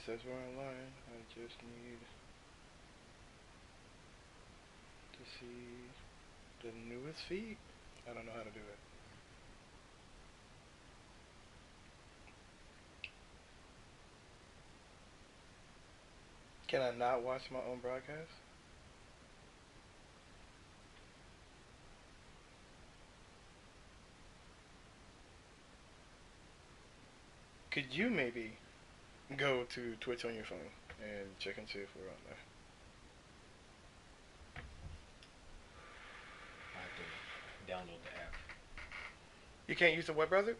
says we're online. I just need to see the newest feed. I don't know how to do it. Can I not watch my own broadcast? Could you maybe go to Twitch on your phone and check and see if we're on there? I have to download the app. You can't use the web browser?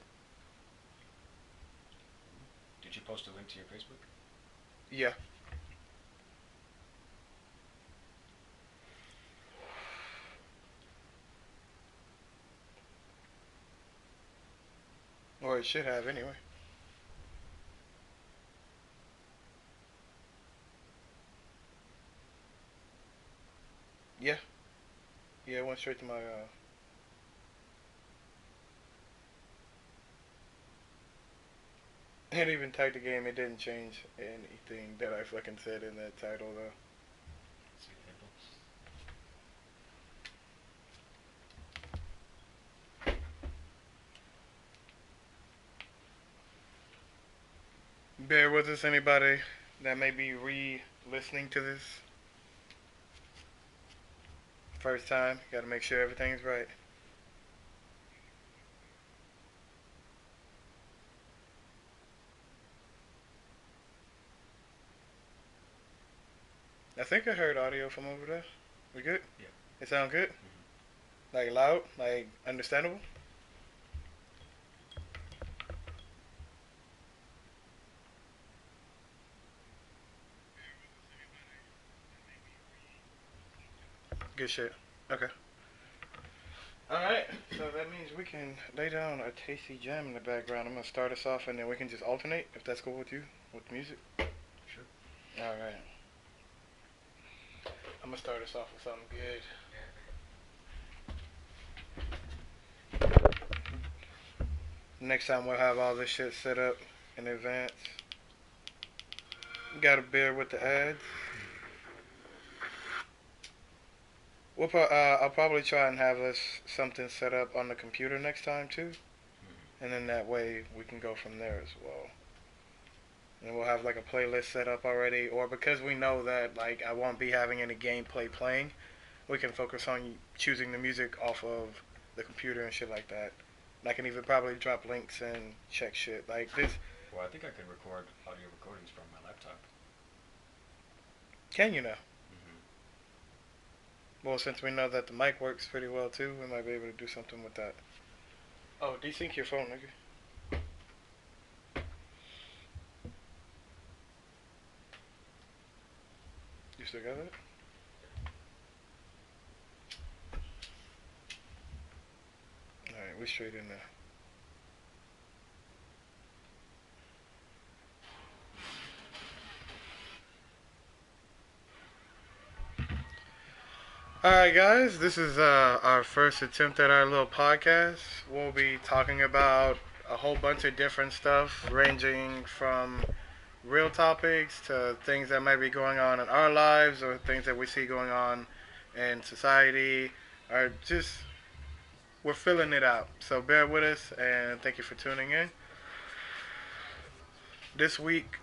Did you post a link to your Facebook? Yeah. Or it should have anyway. Yeah. Yeah, it went straight to my it even tagged the game. It didn't change anything that I fucking said in that title though. Bear with us, anybody that may be re-listening to this. First time, gotta make sure everything's right. I think I heard audio from over there. We good? Yeah. It sound good? Mm-hmm. Like loud? Like understandable? Good shit. Okay. Alright, so that means we can lay down a tasty jam in the background. I'm gonna start us off and then we can just alternate, if that's cool with you, with music. Sure. Alright. I'm gonna start us off with something good. Next time we'll have all this shit set up in advance. Gotta bear with the ads. I'll probably try and have us something set up on the computer next time too, and then that way we can go from there as well. And we'll have like a playlist set up already, or because we know that like I won't be having any gameplay playing, we can focus on choosing the music off of the computer and shit like that. And I can even probably drop links and check shit like this. Well, I think I can record audio recordings from my laptop. Can you now? Mm-hmm. Well, since we know that the mic works pretty well too, we might be able to do something with that. Oh, desync your phone, nigga. You still got it? Alright, we straight in there. Alright guys, this is our first attempt at our little podcast. We'll be talking about a whole bunch of different stuff, ranging from real topics to things that might be going on in our lives or things that we see going on in society, or just we're filling it out. So bear with us and thank you for tuning in. This week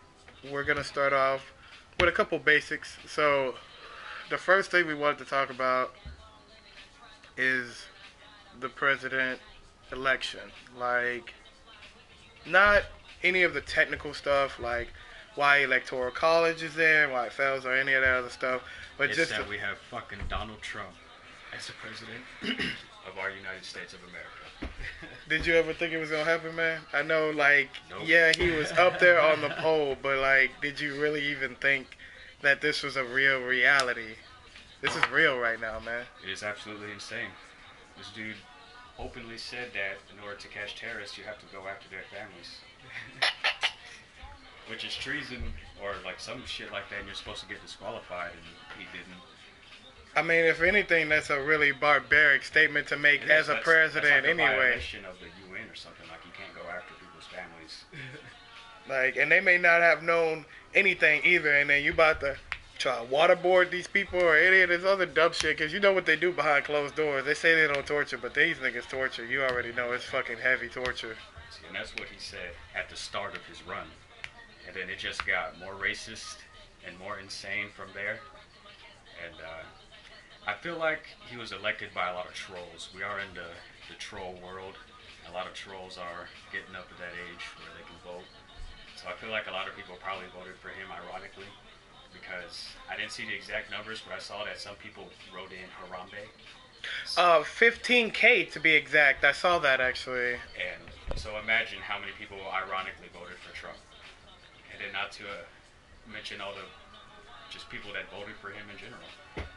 we're gonna start off with a couple basics. So the first thing we wanted to talk about is the president election. Like, not any of the technical stuff, like why electoral college is there, why it fails, or any of that other stuff. But it's just that we have fucking Donald Trump as the president of our United States of America. Did you ever think it was gonna happen, man? I know, like, Nope. yeah, he was up there on the poll, but like, did you really even think that this was a real reality? This is real right now, man. It is absolutely insane. This dude openly said that in order to catch terrorists, you have to go after their families. Which is treason, or like some shit like that, and you're supposed to get disqualified, and he didn't. I mean, if anything, that's a really barbaric statement to make as a president that's like a anyway. violation of the UN or something, like you can't go after people's families. Like, and they may not have known anything either, and then you about to try to waterboard these people or any of this other dumb shit, because you know what they do behind closed doors. They say they don't torture, but these niggas torture. You already know it's fucking heavy torture. See, and that's what he said at the start of his run. And then it just got more racist and more insane from there. And I feel like he was elected by a lot of trolls. We are in the troll world. A lot of trolls are getting up at that age where they can vote. So I feel like a lot of people probably voted for him, ironically, because I didn't see the exact numbers, but I saw that some people wrote in Harambe. 15K to be exact. I saw that actually. And so imagine how many people ironically voted for Trump. And then not to mention all the just people that voted for him in general.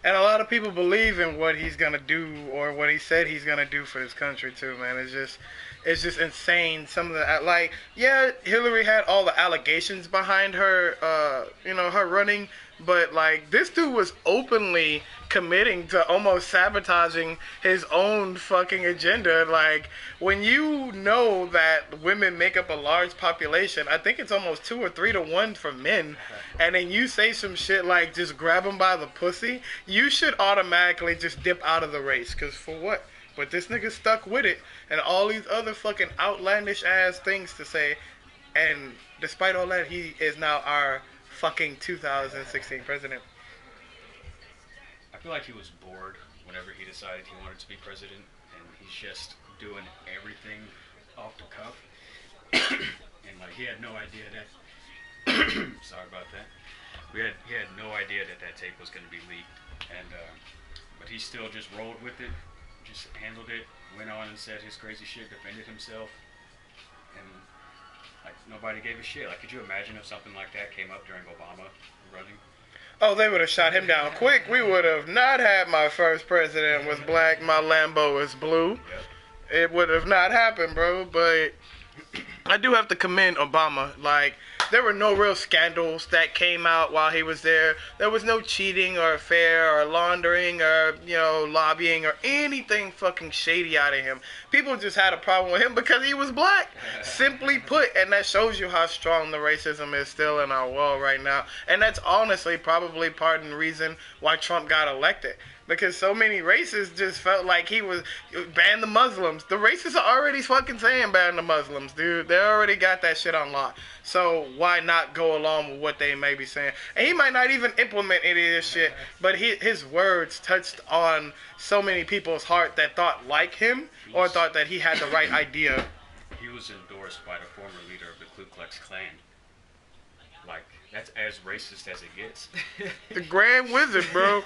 And a lot of people believe in what he's gonna do or what he said he's gonna do for this country too, man. It's just insane. Some of the like, yeah, Hillary had all the allegations behind her, her running, but like this dude was openly committing to almost sabotaging his own fucking agenda. Like when you know that women make up a large population, I think it's almost 2 or 3 to 1 for men, and then you say some shit like just grab him by the pussy, you should automatically just dip out of the race. Cause for what? But this nigga stuck with it, and all these other fucking outlandish ass things to say, and despite all that, he is now our fucking 2016 president. I feel like he was bored whenever he decided he wanted to be president, and he's just doing everything off the cuff. And like he had no idea that. Sorry about that. He had no idea that tape was going to be leaked, and but he still just rolled with it, just handled it, went on and said his crazy shit, defended himself, and like nobody gave a shit. Like, could you imagine if something like that came up during Obama running? Oh, they would have shot him down quick. We would have not had my first president was black, my Lambo is blue. Yep. It would have not happened, bro. But I do have to commend Obama. Like, there were no real scandals that came out while he was there. There was no cheating or affair or laundering or, lobbying or anything fucking shady out of him. People just had a problem with him because he was black. Simply put. And that shows you how strong the racism is still in our world right now. And that's honestly probably part of the reason why Trump got elected. Because so many racists just felt like he was ban the Muslims. The racists are already fucking saying ban the Muslims, dude. They already got that shit on lock. So why not go along with what they may be saying? And he might not even implement any of this shit, but his words touched on so many people's heart that thought like him or thought that he had the right idea. He was endorsed by the former leader of the Ku Klux Klan. Like, that's as racist as it gets. The Grand Wizard, bro.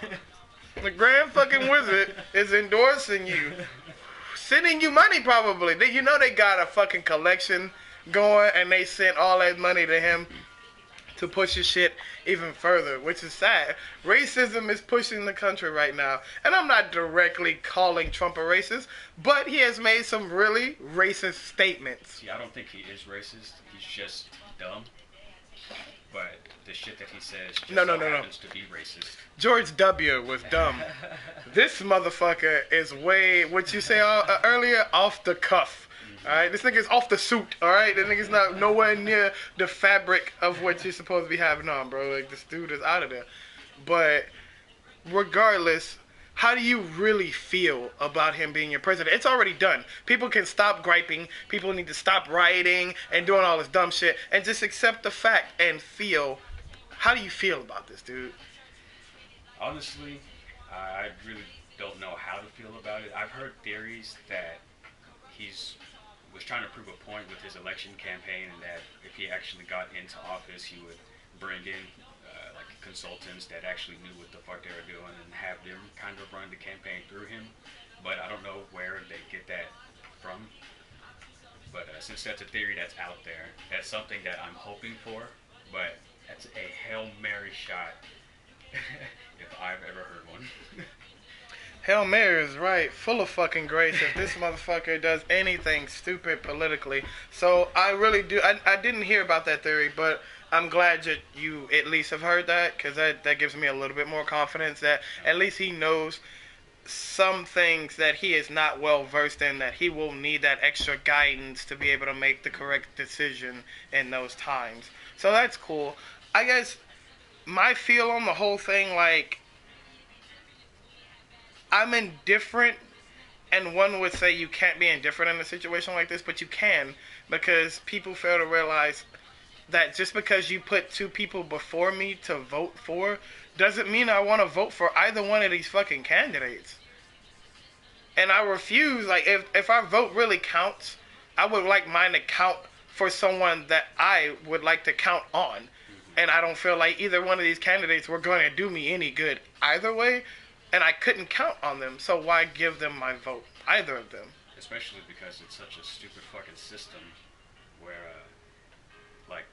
The Grand fucking Wizard is endorsing you. Sending you money, probably. You know they got a fucking collection going, and they sent all that money to him to push his shit even further, which is sad. Racism is pushing the country right now. And I'm not directly calling Trump a racist, but he has made some really racist statements. See, I don't think he is racist. He's just dumb. But the shit that he says just happens to be racist. George W. was dumb. This motherfucker is way, what you say earlier, off the cuff. Alright, this nigga's off the suit, alright? This nigga's not nowhere near the fabric of what you're supposed to be having on, bro. Like, this dude is out of there. But, regardless, how do you really feel about him being your president? It's already done. People can stop griping. People need to stop rioting and doing all this dumb shit and just accept the fact and feel. How do you feel about this, dude? Honestly, I really don't know how to feel about it. I've heard theories that was trying to prove a point with his election campaign, and that if he actually got into office, he would bring in like consultants that actually knew what the fuck they were doing and have them kind of run the campaign through him. But I don't know where they get that from. But since that's a theory that's out there, that's something that I'm hoping for. But that's a Hail Mary shot if I've ever heard one. Hail Mary is right, full of fucking grace if this motherfucker does anything stupid politically. So I really do, I didn't hear about that theory, but I'm glad that you at least have heard that, because that gives me a little bit more confidence that at least he knows some things that he is not well versed in, that he will need that extra guidance to be able to make the correct decision in those times. So that's cool. I guess my feel on the whole thing, like, I'm indifferent, and one would say you can't be indifferent in a situation like this, but you can, because people fail to realize that just because you put two people before me to vote for doesn't mean I want to vote for either one of these fucking candidates. And I refuse, like, if our vote really counts, I would like mine to count for someone that I would like to count on. And I don't feel like either one of these candidates were going to do me any good either way, and I couldn't count on them, so why give them my vote? Either of them. Especially because it's such a stupid fucking system where, like,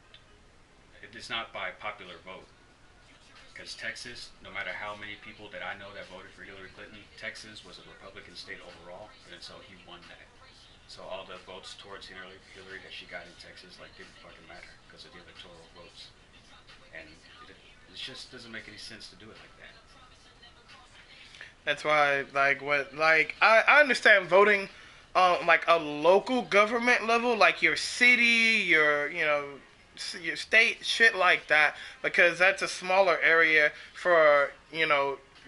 it's not by popular vote. Because Texas, no matter how many people that I know that voted for Hillary Clinton, Texas was a Republican state overall, and so he won that. So all the votes towards Hillary that she got in Texas, like, didn't fucking matter because of the electoral votes. And it just doesn't make any sense to do it like that. That's why, I understand voting on, like, a local government level, like your city, your state, shit like that, because that's a smaller area for,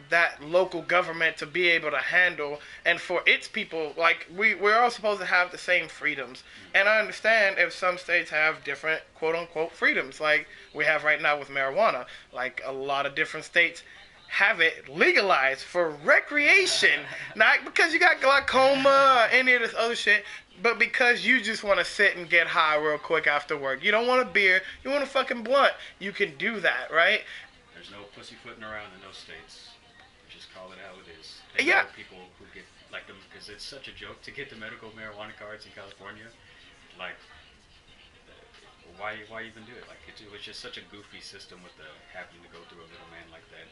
that local government to be able to handle, and for its people, like, we're all supposed to have the same freedoms. And I understand if some states have different quote-unquote freedoms, like we have right now with marijuana. Like, a lot of different states have it legalized for recreation, not because you got glaucoma or any of this other shit, but because you just want to sit and get high real quick after work. You don't want a beer, you want a fucking blunt. You can do that, right? There's no pussyfooting around in those states. Just call it how it is. Yeah. Know people who get, like, them, because it's such a joke to get the medical marijuana cards in California. Like, why even do it? Like, it was just such a goofy system with the having to go through a little man like that.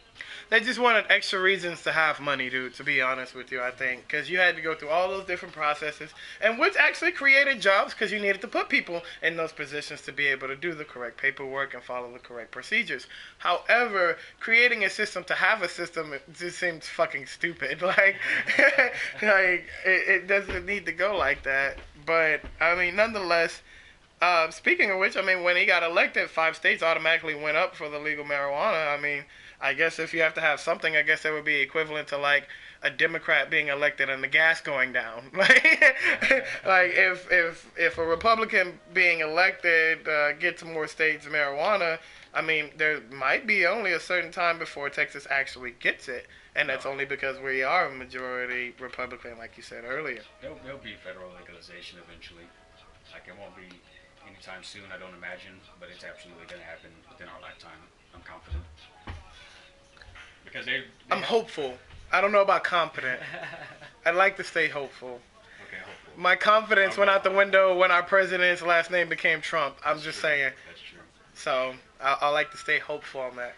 They just wanted extra reasons to have money, dude, to be honest with you, I think. Because you had to go through all those different processes, and which actually created jobs because you needed to put people in those positions to be able to do the correct paperwork and follow the correct procedures. However, creating a system to have a system, it just seems fucking stupid. Like, it doesn't need to go like that. But, I mean, nonetheless, speaking of which, I mean, when he got elected, 5 states automatically went up for the legal marijuana. I mean, I guess if you have to have something, I guess that would be equivalent to, like, a Democrat being elected and the gas going down. Like, if a Republican being elected gets more states marijuana, I mean, there might be only a certain time before Texas actually gets it. And that's only because we are a majority Republican, like you said earlier. There'll be federal legalization eventually. Like, it won't be anytime soon, I don't imagine, but it's absolutely going to happen within our lifetime. I'm confident. Because I'm hopeful. I don't know about confident. I'd like to stay hopeful. Okay, hopeful. My confidence went out the window when our president's last name became Trump. I'm just saying. That's true. So, I like to stay hopeful on that.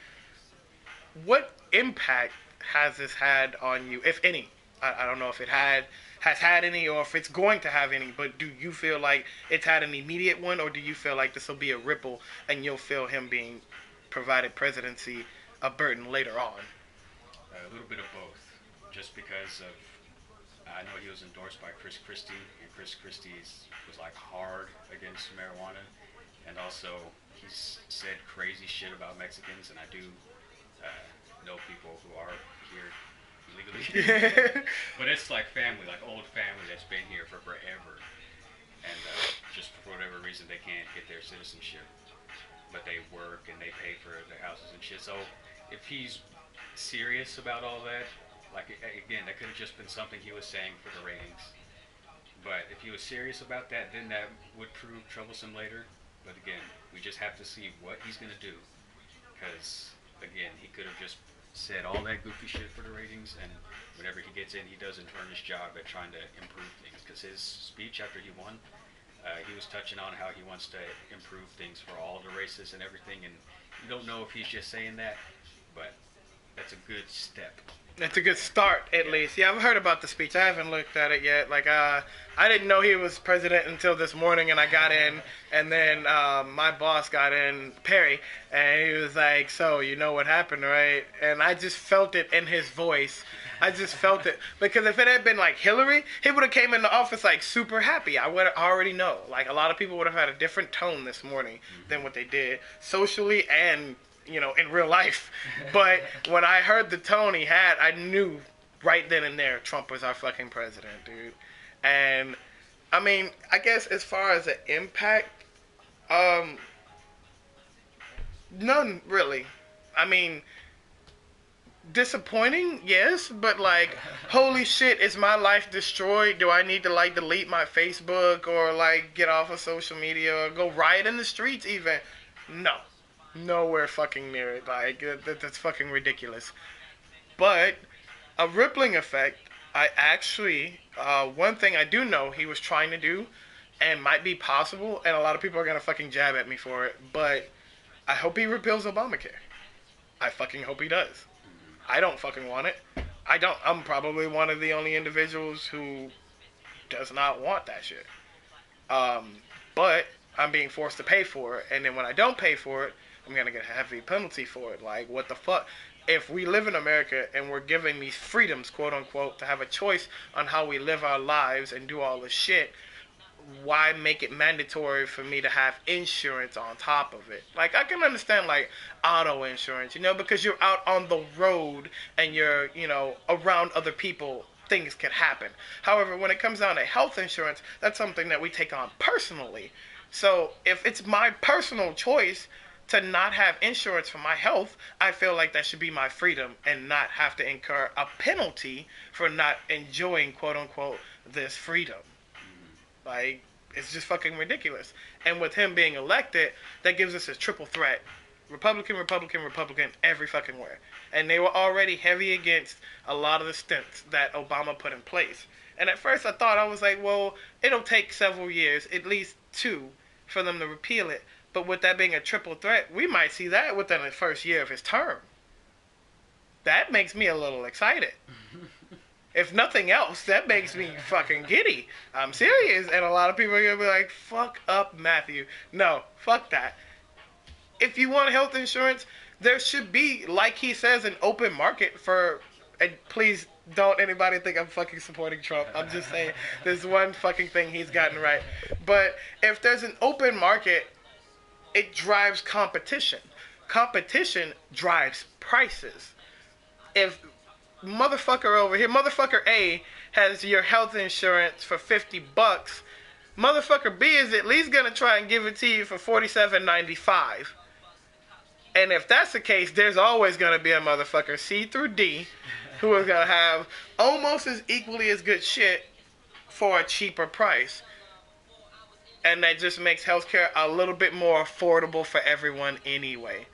What impact has this had on you, if any? I don't know if it has had any or if it's going to have any, but do you feel like it's had an immediate one, or do you feel like this will be a ripple and you'll feel him being provided presidency a burden later on? A little bit of both. Just because of, I know he was endorsed by Chris Christie, and Chris Christie was like hard against marijuana, and also he's said crazy shit about Mexicans, and I do know people who are here illegally. But it's like family, like old family that's been here for forever, and just for whatever reason they can't get their citizenship, but they work and they pay for their houses and shit. So if he's serious about all that, like, again, that could have just been something he was saying for the ratings. But if he was serious about that, then that would prove troublesome later. But again, we just have to see what he's going to do. Because, again, he could have just said all that goofy shit for the ratings, and whenever he gets in, he does an earnest job at trying to improve things. Because his speech after he won, he was touching on how he wants to improve things for all the races and everything. And you don't know if he's just saying that, but that's a good step It's a good start, at least. Yeah, I've heard about the speech. I haven't looked at it yet. Like, I didn't know he was president until this morning, and I got in, and then my boss got in, Perry, and he was like, "So, you know what happened, right?" And I just felt it in his voice. I just felt it because if it had been like Hillary, he would have came in the office like super happy. I would already know. Like a lot of people would have had a different tone this morning than what they did socially and in real life. But when I heard the tone he had, I knew right then and there Trump was our fucking president, dude. And I mean, I guess as far as the impact, um, none really. I mean, disappointing, yes, but like, holy shit, is my life destroyed? Do I need to like delete my Facebook or like get off of social media or go riot in the streets even? No. Nowhere fucking near it. Like, that's fucking ridiculous. But a rippling effect, I actually, one thing I do know he was trying to do and might be possible, and a lot of people are gonna fucking jab at me for it, but I hope he repeals Obamacare. I fucking hope he does. I don't fucking want it. I don't. I'm probably one of the only individuals who does not want that shit. But I'm being forced to pay for it, and then when I don't pay for it, I'm gonna get a heavy penalty for it. Like, what the fuck? If we live in America and we're given these freedoms, quote unquote, to have a choice on how we live our lives and do all this shit, why make it mandatory for me to have insurance on top of it? Like, I can understand, like, auto insurance, because you're out on the road and you're, around other people, things can happen. However, when it comes down to health insurance, that's something that we take on personally. So, if it's my personal choice to not have insurance for my health, I feel like that should be my freedom and not have to incur a penalty for not enjoying, quote unquote, this freedom. Like, it's just fucking ridiculous. And with him being elected, that gives us a triple threat. Republican, Republican, Republican, every fucking where. And they were already heavy against a lot of the stints that Obama put in place. And at first I thought, I was like, well, it'll take several years, at least 2, for them to repeal it. But with that being a triple threat, we might see that within the first year of his term. That makes me a little excited. If nothing else, that makes me fucking giddy. I'm serious. And a lot of people are going to be like, fuck up Matthew. No, fuck that. If you want health insurance, there should be, like he says, an open market for, and please don't anybody think I'm fucking supporting Trump. I'm just saying there's one fucking thing he's gotten right. But if there's an open market, it drives competition. Competition drives prices. If motherfucker over here, motherfucker A has your health insurance for $50, motherfucker B is at least gonna try and give it to you for $47.95. And if that's the case, there's always gonna be a motherfucker C through D who is gonna have almost as equally as good shit for a cheaper price. And that just makes healthcare a little bit more affordable for everyone anyway.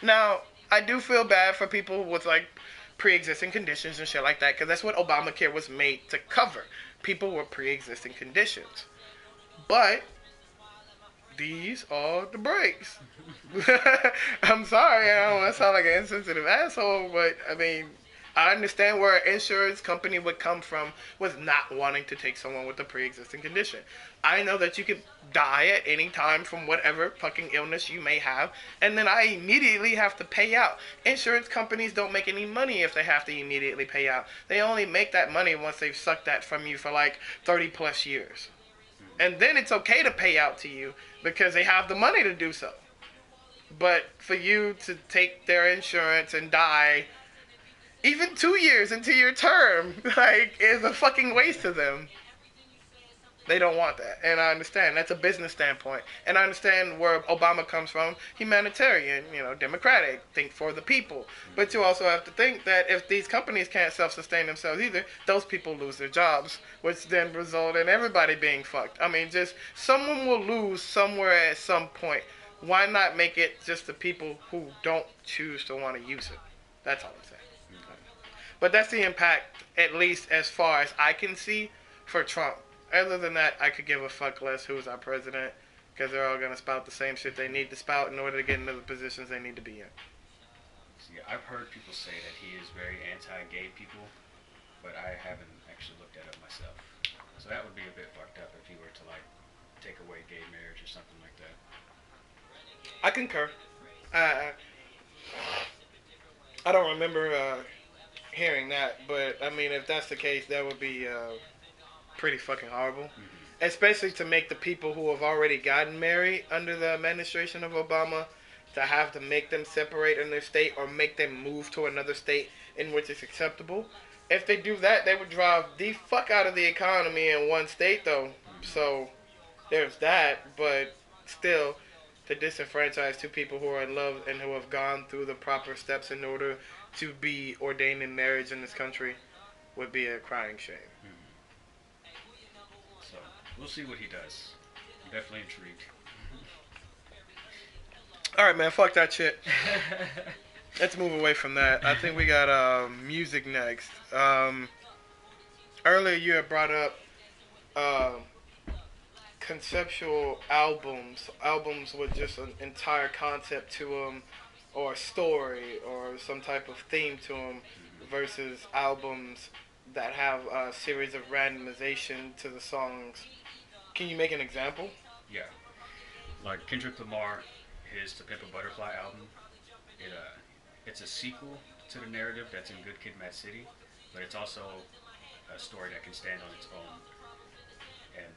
Now, I do feel bad for people with like pre-existing conditions and shit like that, because that's what Obamacare was made to cover. People with pre-existing conditions. But these are the breaks. I'm sorry, I don't want to sound like an insensitive asshole, but I mean, I understand where an insurance company would come from with not wanting to take someone with a pre-existing condition. I know that you could die at any time from whatever fucking illness you may have, and then I immediately have to pay out. Insurance companies don't make any money if they have to immediately pay out. They only make that money once they've sucked that from you for like 30 plus years. And then it's okay to pay out to you because they have the money to do so. But for you to take their insurance and die even 2 years into your term, like, is a fucking waste to them. They don't want that. And I understand. That's a business standpoint. And I understand where Obama comes from. Humanitarian, democratic. Think for the people. But you also have to think that if these companies can't self-sustain themselves either, those people lose their jobs, which then result in everybody being fucked. I mean, just someone will lose somewhere at some point. Why not make it just the people who don't choose to want to use it? That's all I'm saying. But that's the impact, at least as far as I can see, for Trump. Other than that, I could give a fuck less who's our president, because they're all going to spout the same shit they need to spout in order to get into the positions they need to be in. See, I've heard people say that he is very anti-gay people, but I haven't actually looked at it myself. So that would be a bit fucked up if he were to like take away gay marriage or something like that. I concur. I I don't remember hearing that, but I mean, if that's the case, that would be pretty fucking horrible. Mm-hmm. Especially to make the people who have already gotten married under the administration of Obama to have to make them separate in their state or make them move to another state in which it's acceptable. If they do that, they would drive the fuck out of the economy in one state, though. Mm-hmm. So there's that, but still, to disenfranchise two people who are in love and who have gone through the proper steps in order to be ordained in marriage in this country would be a crying shame. Mm-hmm. So we'll see what he does. I'm definitely intrigued. All right, man. Fuck that shit. Let's move away from that. I think we got music next. Earlier you had brought up conceptual albums with just an entire concept to them, or a story, or some type of theme to them, versus albums that have a series of randomization to the songs. Can you make an example? Yeah, like Kendrick Lamar, his To Pimp a Butterfly album. It's a sequel to the narrative that's in Good Kid, Mad City, but it's also a story that can stand on its own. And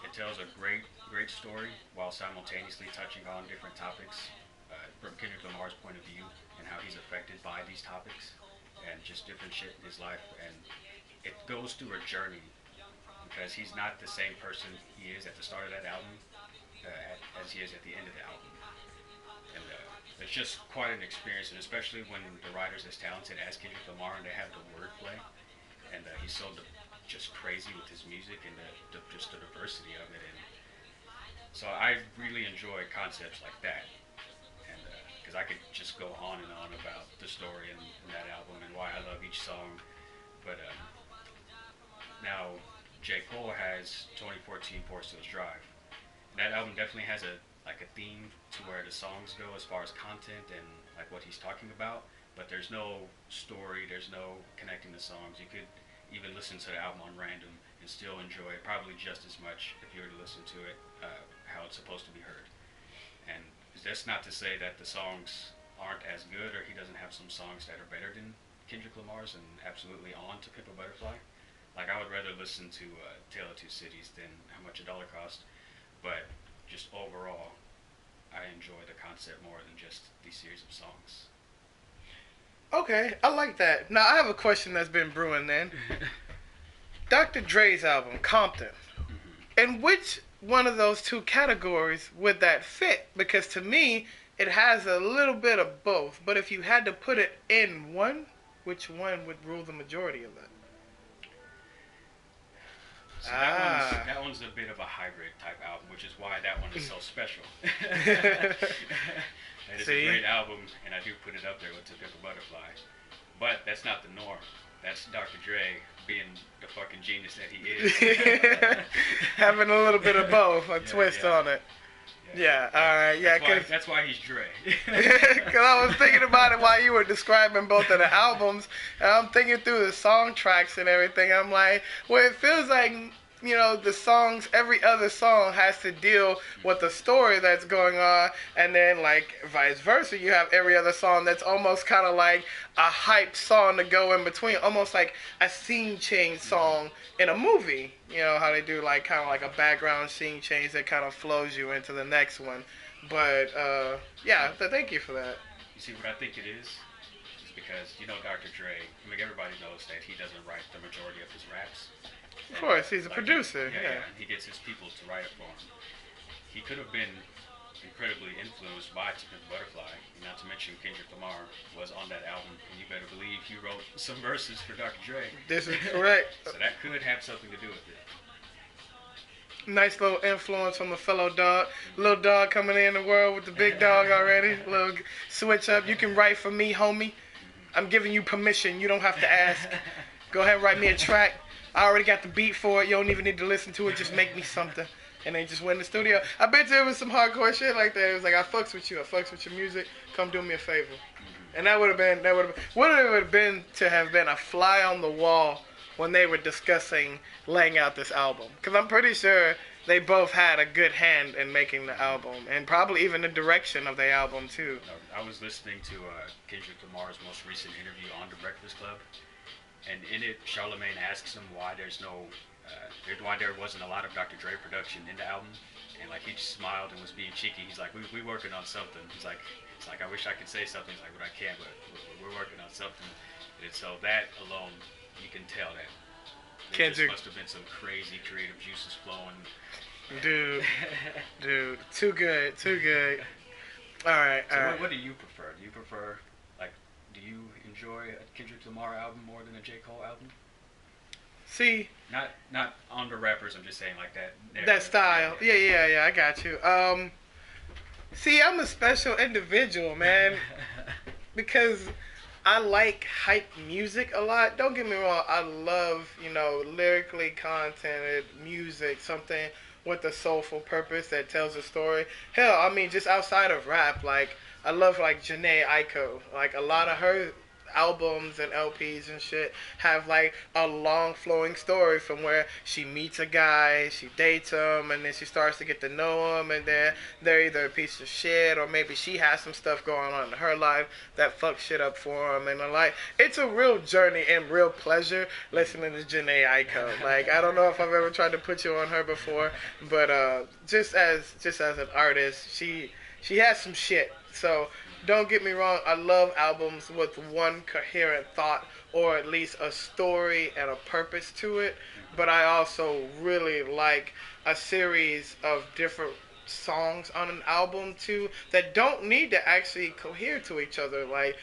it tells a great story while simultaneously touching on different topics from Kendrick Lamar's point of view and how he's affected by these topics and just different shit in his life. And it goes through a journey because he's not the same person he is at the start of that album as he is at the end of the album. And it's just quite an experience, and especially when the writer's as talented as Kendrick Lamar and they have the wordplay, and he's so just crazy with his music and just the diversity of it. And so I really enjoy concepts like that, and because I could just go on and on about the story in that album and why I love each song. But now J. Cole has 2014 Forest Hills Drive. And that album definitely has a theme to where the songs go as far as content and like what he's talking about, but there's no story, there's no connecting the songs. You could even listen to the album on random and still enjoy it probably just as much if you were to listen to it how it's supposed to be heard. And that's not to say that the songs aren't as good or he doesn't have some songs that are better than Kendrick Lamar's and absolutely on To Pimp a Butterfly. Like I would rather listen to Tale of Two Cities than How Much a Dollar Cost, but just overall I enjoy the concept more than just these series of songs. Okay, I like that. Now, I have a question that's been brewing then. Dr. Dre's album, Compton. Mm-hmm. In which one of those two categories would that fit? Because to me, it has a little bit of both. But if you had to put it in one, which one would rule the majority of that? So that one's a bit of a hybrid type album, which is why that one is so special. It is a great album, and I do put it up there with To Pimp a Butterfly. But that's not the norm. That's Dr. Dre being the fucking genius that he is. Having a little bit of both, a twist on it. Yeah, alright, yeah. That's why he's Dre. Because I was thinking about it while you were describing both of the albums, and I'm thinking through the song tracks and everything. I'm like, well, it feels like, you know, the songs, every other song has to deal with the story that's going on, and then, like, vice versa, you have every other song that's almost kind of like a hype song to go in between, almost like a scene change song in a movie. You know, how they do, like, kind of like a background scene change that kind of flows you into the next one. But, yeah, thank you for that. You see, what I think it is because, you know, Dr. Dre, I mean, everybody knows that he doesn't write the majority of his raps. Of course, he's a producer. Yeah, and he gets his people to write it for him. He could have been incredibly influenced by To Pimp a Butterfly, not to mention Kendrick Lamar was on that album, and you better believe he wrote some verses for Dr. Dre. This is correct. So that could have something to do with it. Nice little influence from a fellow dog. Little dog coming in the world with the big dog already. Little switch up. You can write for me, homie. I'm giving you permission. You don't have to ask. Go ahead and write me a track. I already got the beat for it. You don't even need to listen to it. Just make me something. And they just went in the studio. I bet there was some hardcore shit like that. It was like, I fucks with you. I fucks with your music. Come do me a favor. Mm-hmm. And that would have been what it would have been to have been a fly on the wall when they were discussing laying out this album. Because I'm pretty sure they both had a good hand in making the album, and probably even the direction of the album too. I was listening to Kendrick Lamar's most recent interview on The Breakfast Club, and in it, Charlemagne asks him why why there wasn't a lot of Dr. Dre production in the album, and like he just smiled and was being cheeky. He's like, "We working on something." He's like, "It's like I wish I could say something." He's like, "But I can't." But we're working on something, and so that alone, you can tell that there just must have been some crazy creative juices flowing. Dude, too good. All right. What do you prefer? Do you enjoy a Kendrick Lamar album more than a J. Cole album? See, not on the rappers. I'm just saying like that. That style. Yeah. I got you. See, I'm a special individual, man, because I like hype music a lot. Don't get me wrong. I love, lyrically contented music, something with a soulful purpose that tells a story. Hell, I mean, just outside of rap, like, I love, like, Jhené Aiko. Like, a lot of her albums and LPs and shit have, like, a long flowing story from where she meets a guy, she dates him, and then she starts to get to know him, and then they're either a piece of shit, or maybe she has some stuff going on in her life that fucks shit up for him, and like, it's a real journey and real pleasure listening to Jhené Aiko. Like, I don't know if I've ever tried to put you on her before, but just as an artist, she has some shit. So don't get me wrong, I love albums with one coherent thought, or at least a story and a purpose to it. But I also really like a series of different songs on an album too that don't need to actually cohere to each other. Like,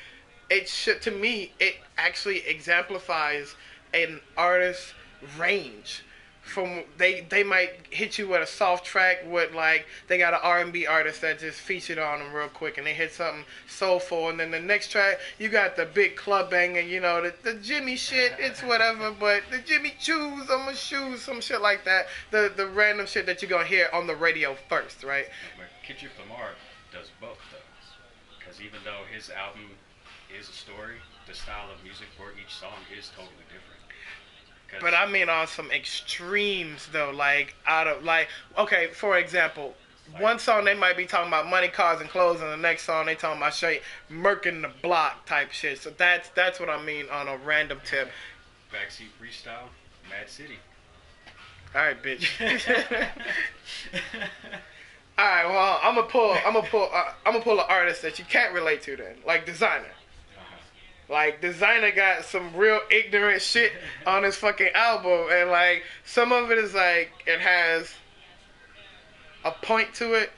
to me, it actually exemplifies an artist's range. From they might hit you with a soft track with, like, they got an R&B artist that just featured on them real quick, and they hit something soulful, and then the next track you got the big club banger, the Jimmy shit, it's whatever, but the Jimmy Choos, I'ma shoes, some shit like that, the random shit that you're gonna hear on the radio first, right? But Kendrick Lamar does both though, because even though his album is a story, the style of music for each song is totally different. But I mean on some extremes though, like okay, for example, one song they might be talking about money, cars, and clothes, and the next song they talking about straight murking the block type shit. So that's what I mean on a random tip. Backseat Freestyle, Mad City. All right, bitch. All right, well, I'm gonna pull an artist that you can't relate to then, like Designer. Like, Designer got some real ignorant shit on his fucking album, and, like, some of it is, like, it has a point to it,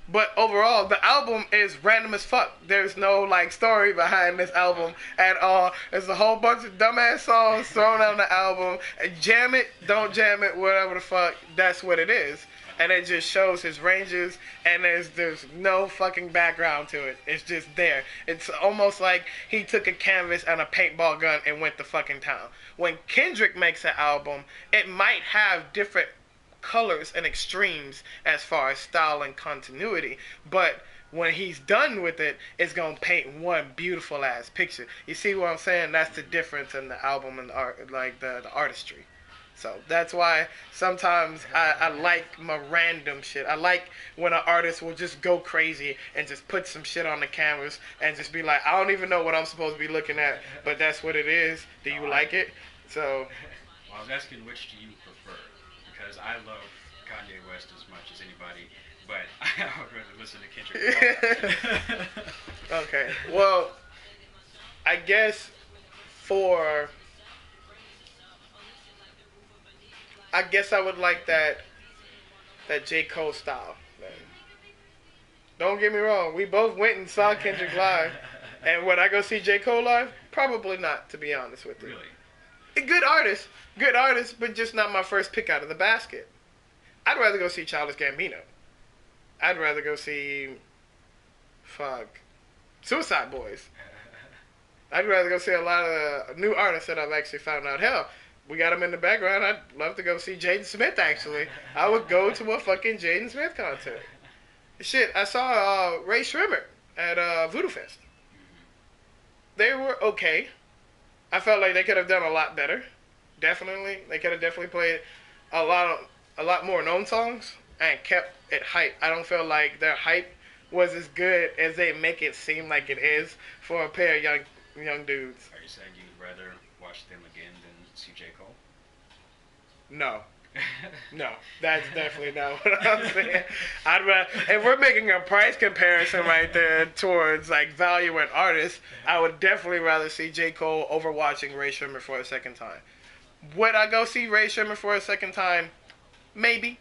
but overall, the album is random as fuck. There's no, like, story behind this album at all. There's a whole bunch of dumbass songs thrown on the album. Jam it, don't jam it, whatever the fuck, that's what it is. And it just shows his ranges, and there's no fucking background to it. It's just there. It's almost like he took a canvas and a paintball gun and went to fucking town. When Kendrick makes an album, it might have different colors and extremes as far as style and continuity, but when he's done with it, it's gonna paint one beautiful ass picture. You see what I'm saying? That's the difference in the album and the art, like the artistry. So that's why sometimes I like my random shit. I like when an artist will just go crazy and just put some shit on the canvas and just be like, I don't even know what I'm supposed to be looking at, but that's what it is. Do you like it? So. Well, I was asking, which do you prefer? Because I love Kanye West as much as anybody, but I would rather listen to Kendrick Lamar. Okay. Well, I guess I would like that J. Cole style. Man. Don't get me wrong. We both went and saw Kendrick live. And would I go see J. Cole live? Probably not, to be honest with you. Really? Good artist, but just not my first pick out of the basket. I'd rather go see Childish Gambino. I'd rather go see, Suicide Boys. I'd rather go see a lot of new artists that I've actually found out. Hell, we got them in the background. I'd love to go see Jaden Smith, actually. I would go to a fucking Jaden Smith concert. Shit, I saw Ray Shrimmer at Voodoo Fest. they were okay. I felt like they could have done a lot better. Definitely, they could have definitely played a lot more known songs and kept it hype. I don't feel like their hype was as good as they make it seem like it is for a pair of young dudes. Are you saying you'd rather watch them again than see J. Cole? No. No, that's definitely not what I'm saying. I'd rather, if we're making a price comparison right there towards like value and artists, I would definitely rather see J. Cole over watching Ray Sherman for a second time. Would I go see Ray Sherman for a second time? Maybe.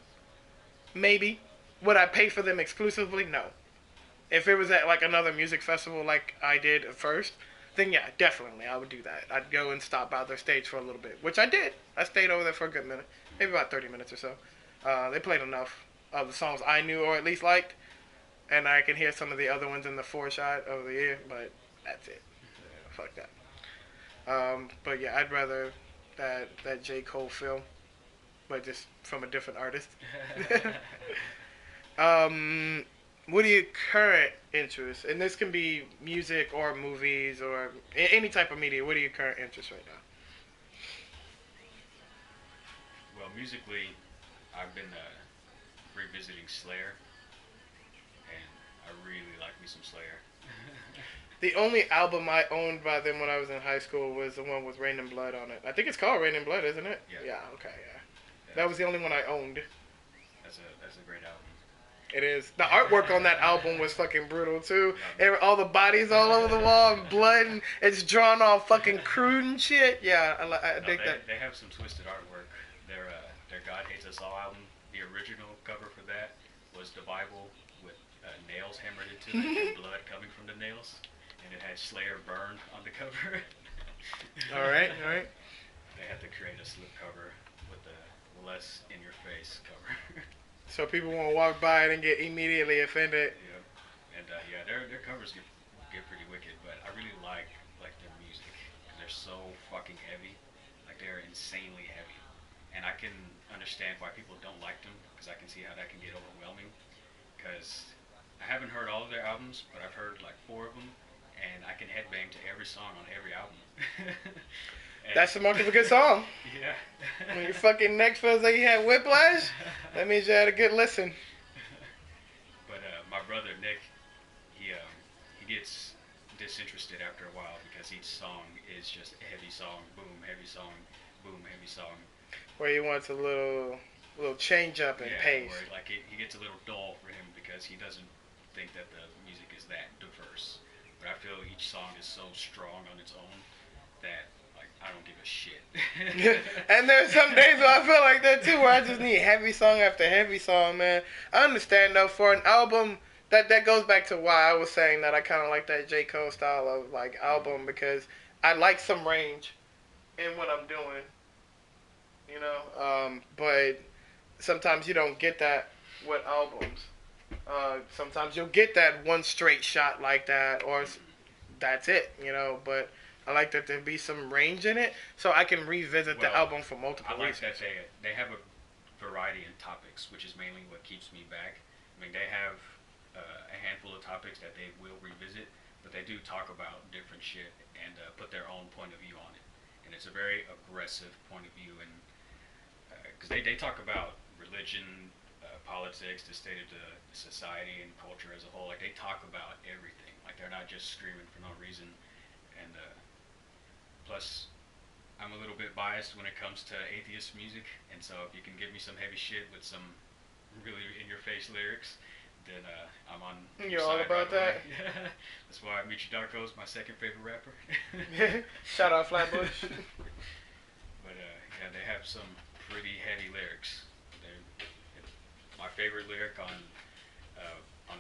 Maybe. Would I pay for them exclusively? No. If it was at like another music festival like I did at first, then yeah, definitely I would do that. I'd go and stop by their stage for a little bit, which I did. I stayed over there for a good minute, maybe about 30 minutes or so. They played enough of the songs I knew or at least liked, and I can hear some of the other ones in the foreshot over the ear, but that's it. Yeah, fuck that. But yeah, I'd rather that J. Cole film, but just from a different artist. What are your current interests? And this can be music or movies or any type of media. What are your current interests right now? Well, musically, I've been revisiting Slayer, and I really like me some Slayer. The only album I owned by them when I was in high school was the one with Rain and Blood on it. I think it's called Rain and Blood, isn't it? Yeah. Yeah, okay, yeah. That was the only one I owned. That's a great album. It is. The artwork on that album was fucking brutal too. All the bodies all over the wall and blood, and it's drawn all fucking crude and shit. Yeah, I dig that. They have some twisted artwork. Their God Hates Us All album, the original cover for that was the Bible with nails hammered into it and blood coming from the nails, and it had Slayer burned on the cover. All right. They had to create a slip cover with the less in your face cover. So people won't walk by it and get immediately offended. Yeah, and their covers get pretty wicked, but I really like their music because they're so fucking heavy, like they're insanely heavy, and I can understand why people don't like them because I can see how that can get overwhelming. Because I haven't heard all of their albums, but I've heard like 4 of them, and I can headbang to every song on every album. That's the mark of a good song. Yeah. When your fucking neck feels like you had whiplash, that means you had a good listen. But my brother Nick, he gets disinterested after a while because each song is just a heavy song, boom, heavy song, boom, heavy song. Where he wants a little change up in pace. Where like he gets a little dull for him because he doesn't think that the music is that diverse. But I feel each song is so strong on its own that I don't give a shit. And there's some days where I feel like that too, where I just need heavy song after heavy song, man. I understand though, for an album that goes back to why I was saying that I kind of like that J. Cole style of like album, because I like some range in what I'm doing, you know. But sometimes you don't get that with albums. Sometimes you'll get that one straight shot like that, or that's it, you know. But I like that there be some range in it, so I can revisit the album for multiple reasons. I like that they have a variety in topics, which is mainly what keeps me back. I mean, they have a handful of topics that they will revisit, but they do talk about different shit and put their own point of view on it. And it's a very aggressive point of view, and because they talk about religion, politics, the state of the society and culture as a whole. Like, they talk about everything. Like, they're not just screaming for no reason. And plus, I'm a little bit biased when it comes to atheist music, and so if you can give me some heavy shit with some really in-your-face lyrics, then I'm on your side. You're all about that? That's why Michi Darko is my second favorite rapper. Shout out Flatbush. But yeah, they have some pretty heavy lyrics. My favorite lyric on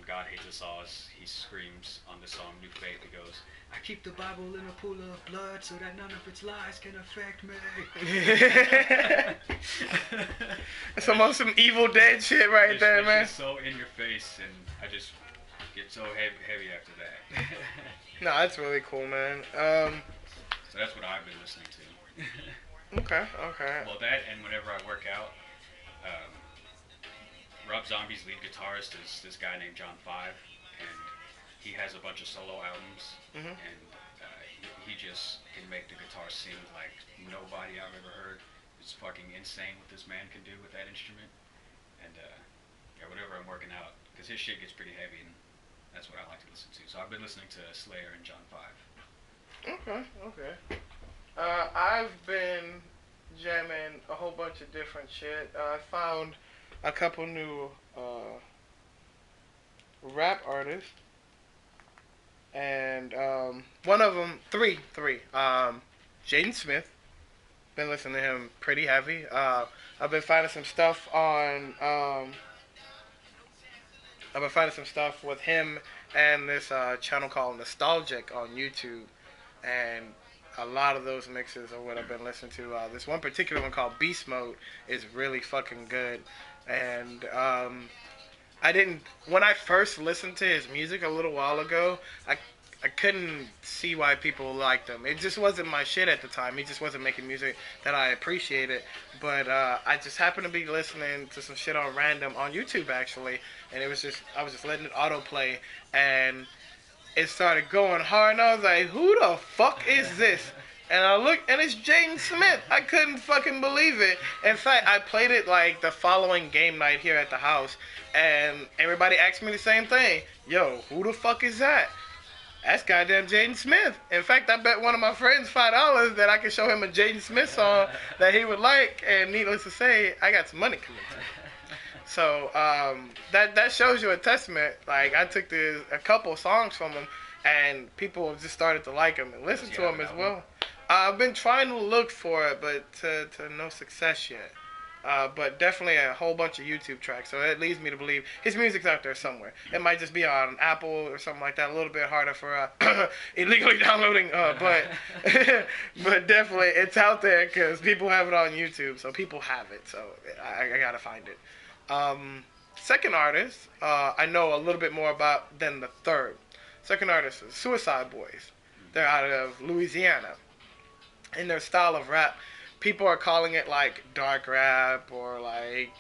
God Hates Us All is he screams on the song New Faith. He goes, "I keep the Bible in a pool of blood so that none of its lies can affect me." It's almost some Evil Dead shit right there, man. It's so in your face, and I just get so heavy after that. No, that's really cool, man. So that's what I've been listening to. Okay. Well, that, and whenever I work out, Rob Zombie's lead guitarist is this guy named John Five, and he has a bunch of solo albums, and he just can make the guitar sing like nobody I've ever heard. It's fucking insane what this man can do with that instrument. And yeah, whatever I'm working out, because his shit gets pretty heavy, and that's what I like to listen to. So I've been listening to Slayer and John 5. Okay, okay. I've been jamming a whole bunch of different shit. I found a couple new rap artists, and one of them, three. Jaden Smith. Been listening to him pretty heavy. I've been finding some stuff on. I've been finding some stuff with him and this channel called Nostalgic on YouTube, and a lot of those mixes are what I've been listening to. This one particular one called Beast Mode is really fucking good, and I didn't, when I first listened to his music a little while ago, I couldn't see why people liked him. It just wasn't my shit at the time. He just wasn't making music that I appreciated. But I just happened to be listening to some shit on random on YouTube actually, and it was just, I was just letting it autoplay, and it started going hard, and I was like, who the fuck is this? And I looked, and it's Jaden Smith. I couldn't fucking believe it. In fact, I played it like the following game night here at the house, and everybody asked me the same thing. Yo, who the fuck is that? That's goddamn Jaden Smith. In fact, I bet one of my friends $5 that I could show him a Jaden Smith song that he would like, and needless to say, I got some money coming to me. So that shows you a testament. Like, I took a couple songs from him, and people have just started to like him and listen to him as well. I've been trying to look for it, but to no success yet. But definitely a whole bunch of YouTube tracks, so it leads me to believe his music's out there somewhere. It might just be on Apple or something like that, a little bit harder for illegally downloading, but but definitely it's out there because people have it on YouTube, so people have it, so I gotta find it. Second artist, I know a little bit more about than the third. Second artist is Suicide Boys. They're out of Louisiana. In their style of rap, people are calling it like dark rap or like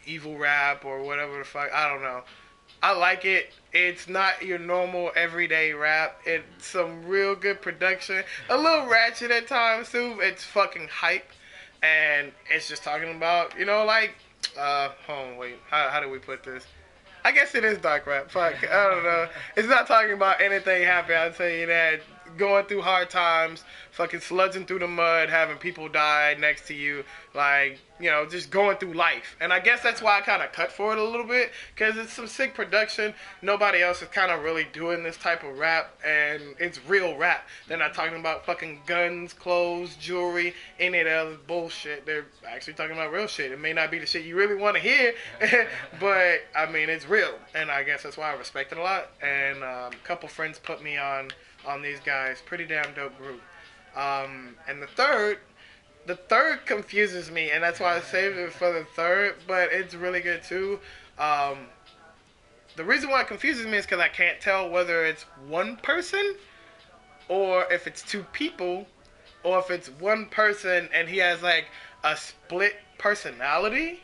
evil rap or whatever the fuck. I don't know. I like it. It's not your normal everyday rap. It's some real good production. A little ratchet at times too. It's fucking hype. And it's just talking about, you know, like, how do we put this? I guess it is dark rap. Fuck, I don't know. It's not talking about anything happy. I'll tell you that. Going through hard times, fucking sludging through the mud, having people die next to you, like, you know, just going through life. And I guess that's why I kind of cut for it a little bit, because it's some sick production. Nobody else is kind of really doing this type of rap, and it's real rap. They're not talking about fucking guns, clothes, jewelry, any of that other bullshit. They're actually talking about real shit. It may not be the shit you really want to hear, but, I mean, it's real. And I guess that's why I respect it a lot. And a couple friends put me on these guys. Pretty damn dope group. And the third confuses me, and that's why I saved it for the third, but it's really good too. The reason why it confuses me is because I can't tell whether it's one person or if it's two people or if it's one person and he has like a split personality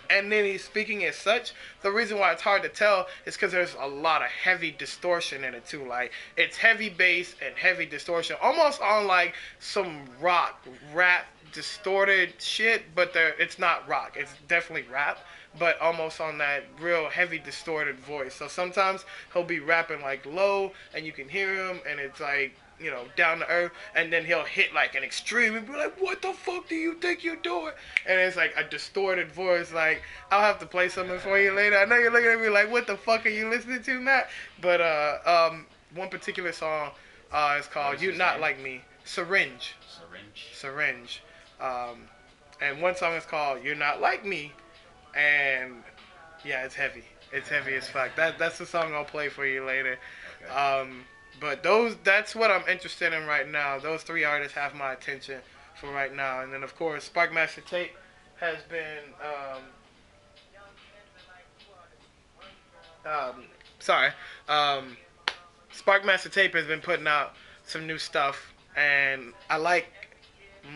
and then he's speaking as such. The reason why it's hard to tell is because there's a lot of heavy distortion in it too. Like, it's heavy bass and heavy distortion, almost on like some rock, rap, distorted shit, but it's not rock. It's definitely rap, but almost on that real heavy distorted voice. So sometimes he'll be rapping like low and you can hear him and it's like, you know, down to earth, and then he'll hit like an extreme and be like, what the fuck do you think you're doing? And it's like a distorted voice. Like, I'll have to play something for you later. I know you're looking at me like, what the fuck are you listening to, Matt? But one particular song is called You Not Like Me. Syringe. And one song is called You're Not Like Me, and yeah, it's heavy. It's heavy as fuck. That's the song I'll play for you later. Okay. But that's what I'm interested in right now. Those three artists have my attention for right now. And then, of course, Sparkmaster Tape has been, Sparkmaster Tape has been putting out some new stuff. And I like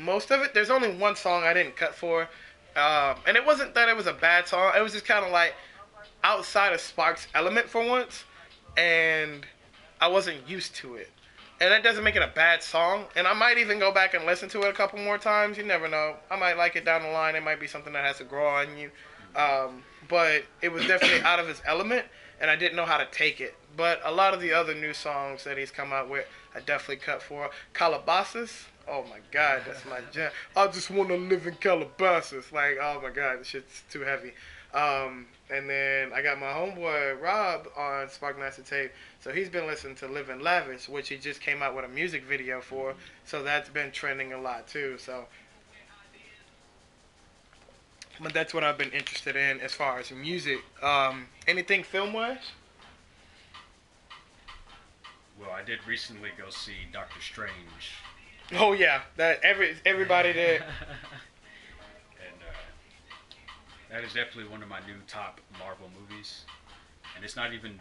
most of it. There's only one song I didn't cut for. And it wasn't that it was a bad song. It was just kind of like outside of Spark's element for once. And I wasn't used to it. And that doesn't make it a bad song. And I might even go back and listen to it a couple more times. You never know. I might like it down the line. It might be something that has to grow on you. But it was definitely out of his element, and I didn't know how to take it. But a lot of the other new songs that he's come out with, I definitely cut for. Calabasas, oh my God, that's my jam. I just want to live in Calabasas. Like, oh my God, this shit's too heavy. And then I got my homeboy Rob on Spark Master Tape. So he's been listening to Live in Lavish, which he just came out with a music video for. So that's been trending a lot too. So, but that's what I've been interested in as far as music. Anything film-wise? Well, I did recently go see Doctor Strange. Oh yeah, that everybody did. That is definitely one of my new top Marvel movies. And it's not even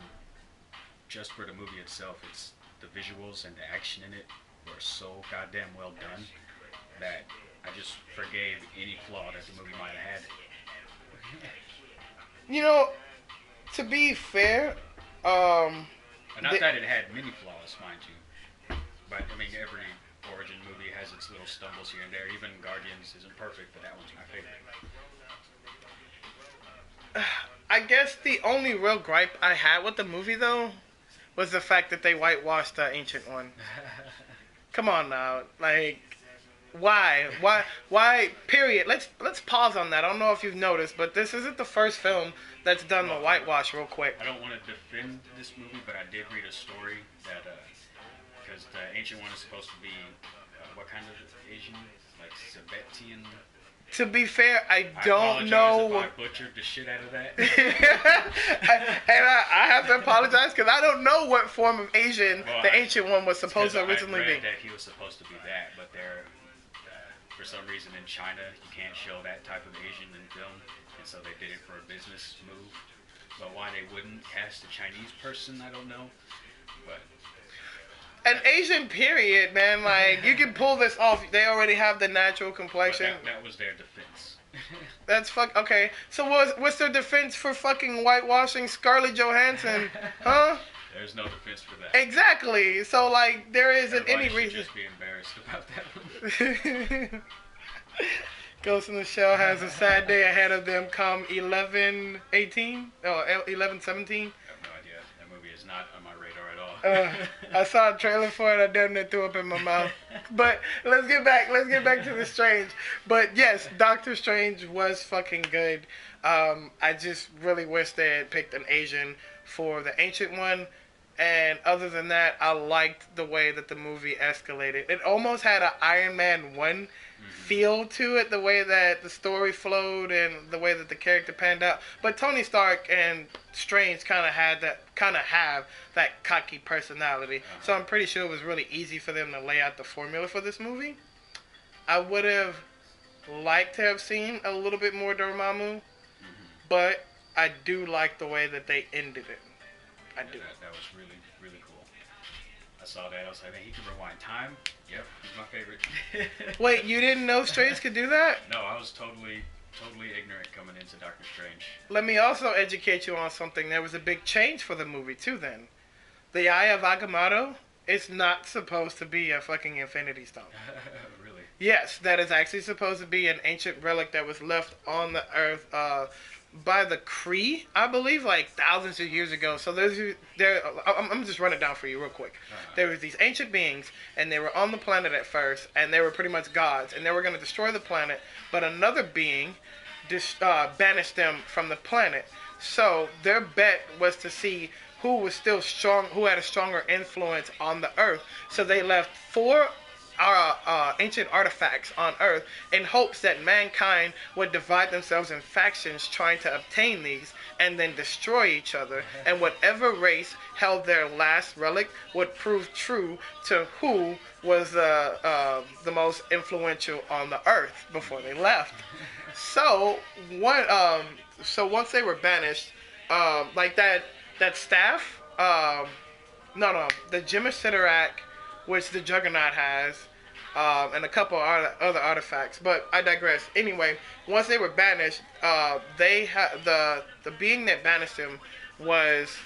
just for the movie itself. It's the visuals and the action in it were so goddamn well done that I just forgave any flaw that the movie might have had. You know, to be fair, not that it had many flaws, mind you. But, I mean, every origin movie has its little stumbles here and there. Even Guardians isn't perfect, but that one's my favorite. I guess the only real gripe I had with the movie, though, was the fact that they whitewashed the Ancient One. Come on now, like, why, period. Let's pause on that. I don't know if you've noticed, but this isn't the first film that's done the whitewash real quick. I don't want to defend this movie, but I did read a story that, because the Ancient One is supposed to be, what kind of Asian? Like, Tibetan? To be fair, I don't know. I butchered the shit out of that. I have to apologize because I don't know what form of Asian the Ancient One was supposed to originally be. I read that he was supposed to be that, but there, for some reason in China, you can't show that type of Asian in film, and so they did it for a business move. But why they wouldn't cast a Chinese person, I don't know. But an Asian period, man. Like, you can pull this off. They already have the natural complexion. That was their defense. That's okay. So what's their defense for fucking whitewashing Scarlett Johansson? Huh? There's no defense for that. Exactly. So, like, there isn't any reason. Just be embarrassed about that one. Ghost in the Shell has a sad day ahead of them come 11/18? Oh, 11/17? Not on my radar at all. I saw a trailer for it. I damn near threw up in my mouth. But let's get back to the Strange. But yes, Doctor Strange was fucking good. I just really wish they had picked an Asian for the Ancient One. And other than that, I liked the way that the movie escalated. It almost had an Iron Man 1 feel to it, the way that the story flowed and the way that the character panned out. But Tony Stark and Strange kind of have that cocky personality. So I'm pretty sure it was really easy for them to lay out the formula for this movie. I would have liked to have seen a little bit more Dormammu, but I do like the way that they ended it. I do. That was really, really cool. I saw that. I was like, man, he can rewind time. Yep, he's my favorite. Wait, you didn't know Strange could do that? No, I was totally ignorant coming into Doctor Strange. Let me also educate you on something. There was a big change for the movie, too, then. The Eye of Agamotto is not supposed to be a fucking Infinity Stone. Really? Yes, that is actually supposed to be an ancient relic that was left on the Earth by the Kree, I believe, like thousands of years ago. So I'm just running it down for you real quick. There was these ancient beings, and they were on the planet at first, and they were pretty much gods, and they were going to destroy the planet, but another being banished them from the planet. So their bet was to see who was still strong, who had a stronger influence on the Earth. So they left 4 ancient artifacts on Earth in hopes that mankind would divide themselves in factions trying to obtain these and then destroy each other, and whatever race held their last relic would prove true to who was the most influential on the Earth before they left. So once they were banished, like that staff, the Gemma Sidorak, which the Juggernaut has, and a couple other artifacts, but I digress. Anyway, once they were banished, the being that banished them was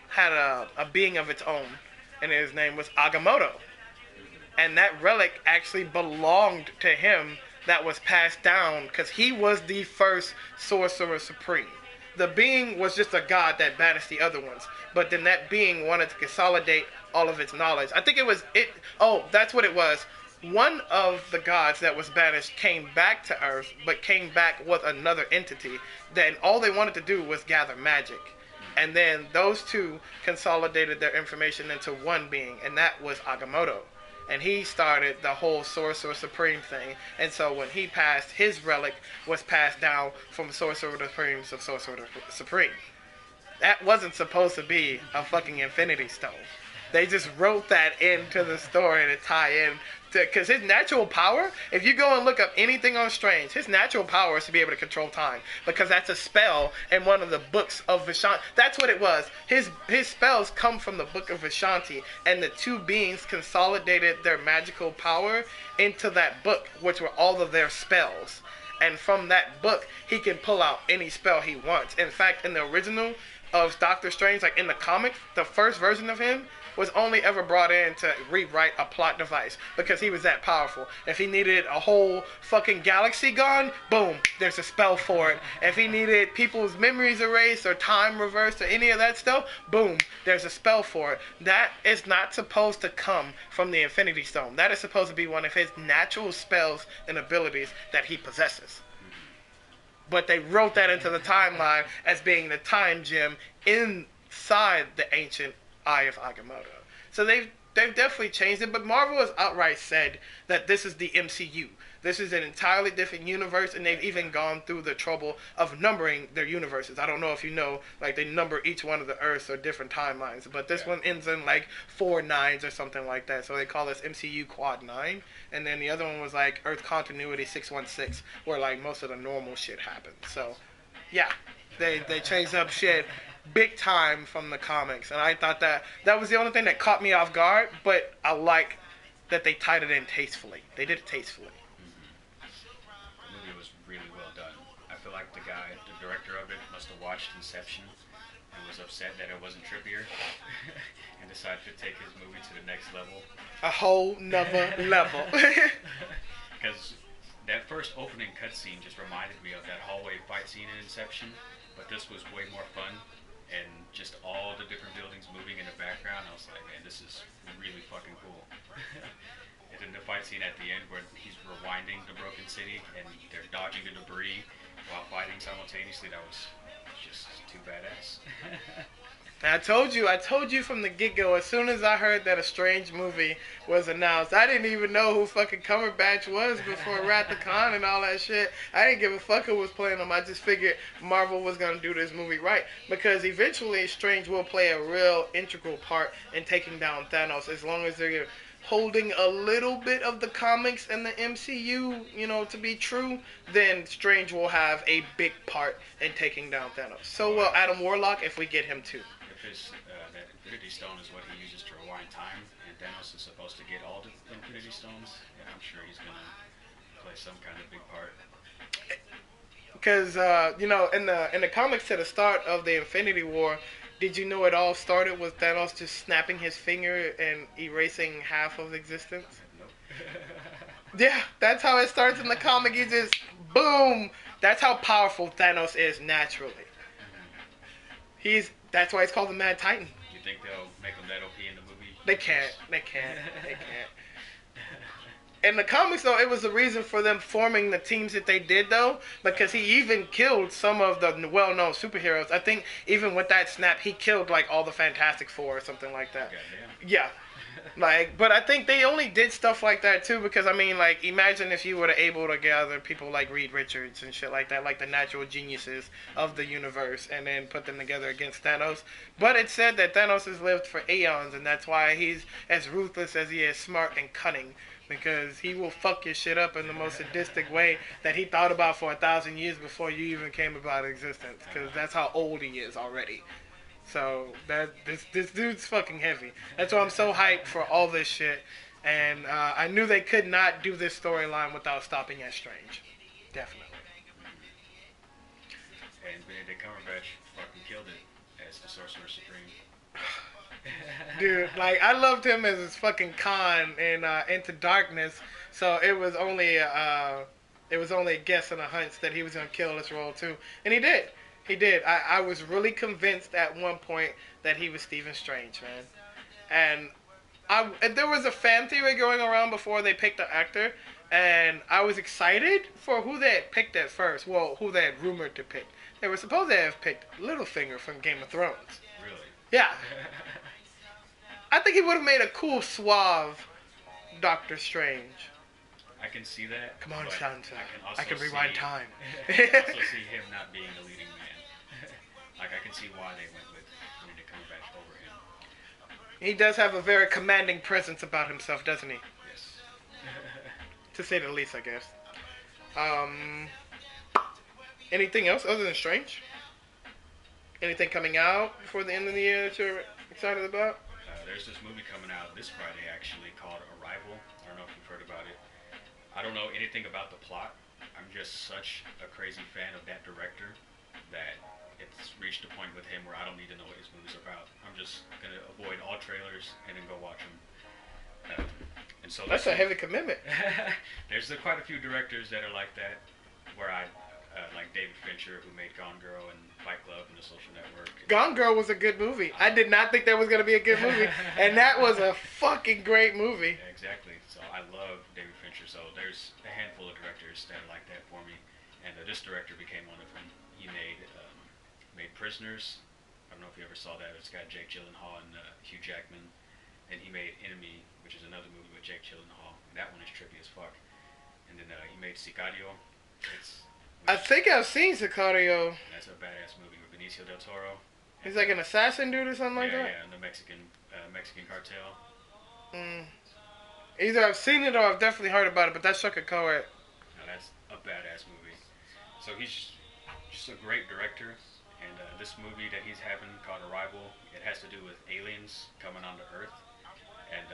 had a being of its own, and his name was Agamotto. And that relic actually belonged to him, that was passed down because he was the first sorcerer supreme. The being was just a god that banished the other ones, but then that being wanted to consolidate all of its knowledge. I think it was it. Oh, that's what it was. One of the gods that was banished came back to Earth, but came back with another entity. Then all they wanted to do was gather magic. And then those two consolidated their information into one being, and that was Agamotto. And he started the whole Sorcerer Supreme thing. And so when he passed, his relic was passed down from Sorcerer Supreme to Sorcerer Supreme. That wasn't supposed to be a fucking Infinity Stone. They just wrote that into the story to tie in. Because his natural power, if you go and look up anything on Strange, his natural power is to be able to control time. Because that's a spell in one of the books of Vishanti. That's what it was. His spells come from the book of Vishanti. And the two beings consolidated their magical power into that book, which were all of their spells. And from that book, he can pull out any spell he wants. In fact, in the original of Doctor Strange, like in the comics, the first version of him was only ever brought in to rewrite a plot device because he was that powerful. If he needed a whole fucking galaxy gone, boom, there's a spell for it. If he needed people's memories erased or time reversed or any of that stuff, boom, there's a spell for it. That is not supposed to come from the Infinity Stone. That is supposed to be one of his natural spells and abilities that he possesses. But they wrote that into the timeline as being the time gem inside the ancient Eye of Agamotto. So they've definitely changed it, but Marvel has outright said that this is the MCU. This is an entirely different universe, and they've even gone through the trouble of numbering their universes. I don't know if you know, like they number each one of the Earths or different timelines, but this one ends in like 4 9s or something like that. So they call this MCU Quad 9, and then the other one was like Earth Continuity 616, where like most of the normal shit happens. So yeah, they changed up shit big time from the comics, and I thought that was the only thing that caught me off guard, but I like that they tied it in tastefully. They did it tastefully. The movie was really well done. I feel like the director of it must have watched Inception and was upset that it wasn't trippier and decided to take his movie to the next level. A whole nother level. Because that first opening cutscene just reminded me of that hallway fight scene in Inception, but this was way more fun. And just all the different buildings moving in the background, I was like, man, this is really fucking cool. And then the fight scene at the end where he's rewinding the broken city and they're dodging the debris while fighting simultaneously, that was just too badass. I told you from the get-go, as soon as I heard that a Strange movie was announced, I didn't even know who fucking Cumberbatch was before Wrath of Khan and all that shit. I didn't give a fuck who was playing him. I just figured Marvel was going to do this movie right. Because eventually Strange will play a real integral part in taking down Thanos, as long as they're holding a little bit of the comics and the MCU, to be true, then Strange will have a big part in taking down Thanos. So will Adam Warlock if we get him too. That Infinity Stone is what he uses to rewind time, and Thanos is supposed to get all the Infinity Stones. Yeah, I'm sure he's gonna play some kind of big part. Because in the comics to the start of the Infinity War, did you know it all started with Thanos just snapping his finger and erasing half of existence? Nope. Yeah, that's how it starts in the comic. He just boom. That's how powerful Thanos is naturally. That's why it's called the Mad Titan. You think they'll make him that OP in the movie? They can't. In the comics, though, it was the reason for them forming the teams that they did, though, because he even killed some of the well-known superheroes. I think even with that snap, he killed, like, all the Fantastic Four or something like that. Goddamn. Yeah. But I think they only did stuff like that, too, because, imagine if you were able to gather people like Reed Richards and shit like that, like the natural geniuses of the universe, and then put them together against Thanos. But it said that Thanos has lived for aeons, and that's why he's as ruthless as he is smart and cunning, because he will fuck your shit up in the most sadistic way that he thought about for 1,000 years before you even came about existence, because that's how old he is already. So this dude's fucking heavy. That's why I'm so hyped for all this shit. And I knew they could not do this storyline without stopping at Strange. Definitely. And Benedict Cumberbatch fucking killed it as the Sorcerer Supreme. Dude, like I loved him as his fucking Khan in Into Darkness, so it was only a guess and a hunch that he was gonna kill this role too, and he did. He did. I was really convinced at one point that he was Stephen Strange, man. And there was a fan theory going around before they picked the actor, and I was excited for who they had picked at first. Well, who they had rumored to pick. They were supposed to have picked Littlefinger from Game of Thrones. Really? Yeah. I think he would have made a cool, suave Doctor Strange. I can see that. Come on, but Sansa. I I can rewind time. I can also see him not being the leading man. Like, I can see why they went with Benedict Cumberbatch over him. He does have a very commanding presence about himself, doesn't he? Yes. To say the least, I guess. Anything else other than Strange? Anything coming out before the end of the year that you're excited about? There's this movie coming out this Friday, actually, called Arrival. I don't know if you've heard about it. I don't know anything about the plot. I'm just such a crazy fan of that director that it's reached a point with him where I don't need to know what his movie's about. I'm just going to avoid all trailers and then go watch them. And so That's a heavy commitment. there's quite a few directors that are like that, where I like David Fincher, who made Gone Girl and Fight Club and The Social Network. Gone Girl was a good movie. I did not think that was going to be a good movie, and that was a fucking great movie. Yeah, exactly. So I love David Fincher. So there's a handful of directors that are like that for me, and this director became one of them. He made Prisoners. I don't know if you ever saw that. It's got Jake Gyllenhaal and Hugh Jackman. And he made Enemy, which is another movie with Jake Gyllenhaal. That one is trippy as fuck. And then he made Sicario. I think I've seen Sicario. That's a badass movie with Benicio del Toro. He's like an assassin dude or something like that? Yeah, and the Mexican cartel. Either I've seen it or I've definitely heard about it, but that's Sucker Coed. No, that's a badass movie. So he's just a great director. And this movie that he's having called Arrival, it has to do with aliens coming onto Earth. And